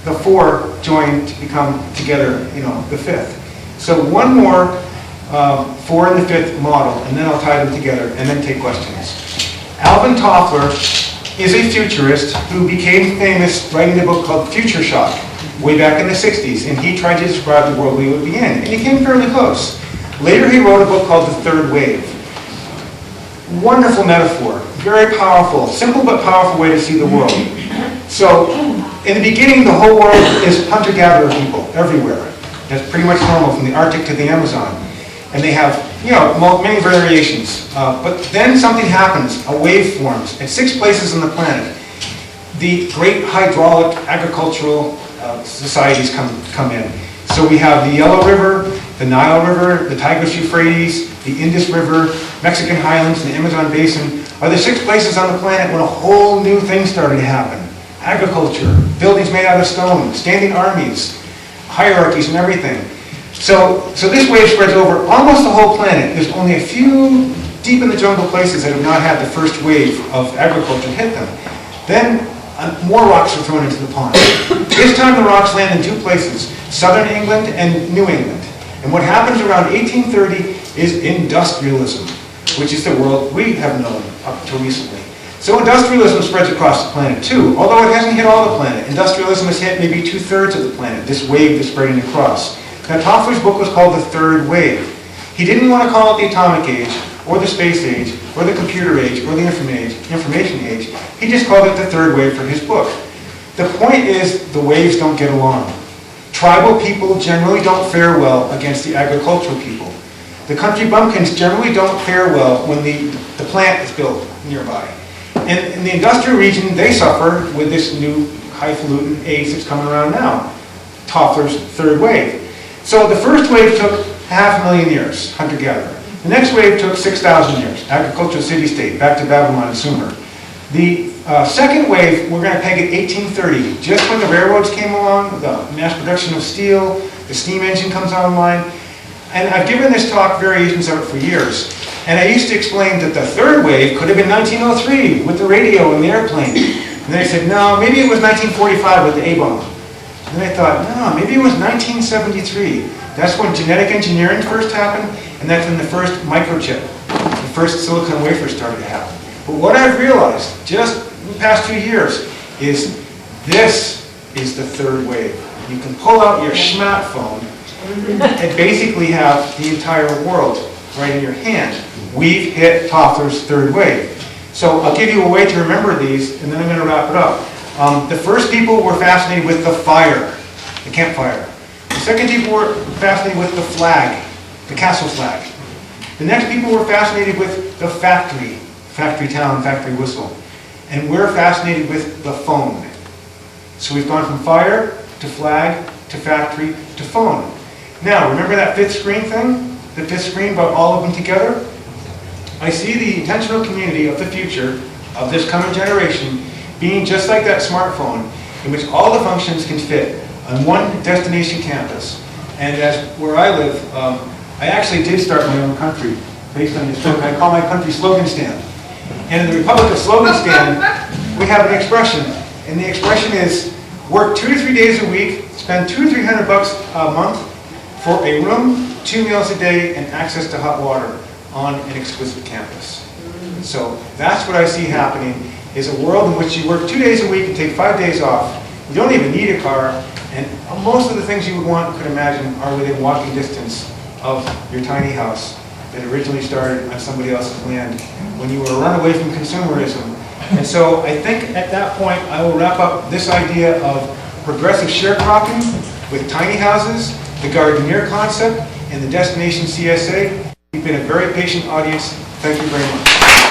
the four join to become together, the fifth. So one more, four in the fifth model, and then I'll tie them together and then take questions. Alvin Toffler is a futurist who became famous writing a book called Future Shock way back in the 60s, and he tried to describe the world we would be in, and he came fairly close. Later he wrote a book called The Third Wave. Wonderful metaphor, very powerful, simple but powerful way to see the world. So, in the beginning, the whole world is hunter-gatherer people everywhere. That's pretty much normal from the Arctic to the Amazon. And they have, many variations. But then something happens, a wave forms at 6 places on the planet. The great hydraulic agricultural societies come in. So we have the Yellow River, the Nile River, the Tigris-Euphrates, the Indus River, Mexican highlands, and the Amazon basin are the 6 places on the planet when a whole new thing started to happen. Agriculture, buildings made out of stone, standing armies, hierarchies and everything. So this wave spreads over almost the whole planet. There's only a few deep in the jungle places that have not had the first wave of agriculture hit them. Then more rocks are thrown into the pond. This time the rocks land in 2 places, southern England and New England. And what happens around 1830 is industrialism, which is the world we have known up to recently. So industrialism spreads across the planet too, although it hasn't hit all the planet. Industrialism has hit maybe 2/3 of the planet, this wave that's spreading across. Now Toffler's book was called The Third Wave. He didn't want to call it the atomic age, or the space age, or the computer age, or the information age. He just called it The Third Wave for his book. The point is, the waves don't get along. Tribal people generally don't fare well against the agricultural people. The country bumpkins generally don't fare well when the plant is built nearby. And in the industrial region, they suffer with this new highfalutin age that's coming around now, Toffler's third wave. So the first wave took 500,000 years, hunter-gatherer. The next wave took 6,000 years, agricultural city-state, back to Babylon and Sumer. The second wave, we're going to peg at 1830, just when the railroads came along, the mass production of steel, the steam engine comes online. And I've given this talk, variations of it, for years. And I used to explain that the third wave could have been 1903 with the radio and the airplane. And then I said, no, maybe it was 1945 with the A-bomb. And then I thought, no, maybe it was 1973. That's when genetic engineering first happened, and that's when the first microchip, the first silicon wafer started to happen. But what I've realized, just in the past few years, is this is the third wave. You can pull out your smartphone and basically have the entire world right in your hand. We've hit Toffler's third wave. So I'll give you a way to remember these, and then I'm going to wrap it up. The first people were fascinated with the fire, the campfire. The second people were fascinated with the flag, the castle flag. The next people were fascinated with the factory, factory town, factory whistle. And we're fascinated with the phone. So we've gone from fire to flag to factory to phone. Now, remember that fifth screen thing? The fifth screen brought all of them together? I see the intentional community of the future, of this coming generation, being just like that smartphone, in which all the functions can fit on one destination campus. And as where I live, I actually did start my own country based on this book. I call my country Sloganistan. And in the Republic of Sloganistan, we have an expression. And the expression is, work 2 to 3 days a week, spend $200 to $300 a month for a room, 2 meals a day, and access to hot water on an exquisite campus. So that's what I see happening, is a world in which you work 2 days a week and take 5 days off. You don't even need a car, and most of the things you would want, could imagine, are within walking distance of your tiny house that originally started on somebody else's land when you were a runaway from consumerism. And so I think at that point I will wrap up this idea of progressive sharecropping with tiny houses, the gardeneer concept, and the destination CSA. You've been a very patient audience. Thank you very much.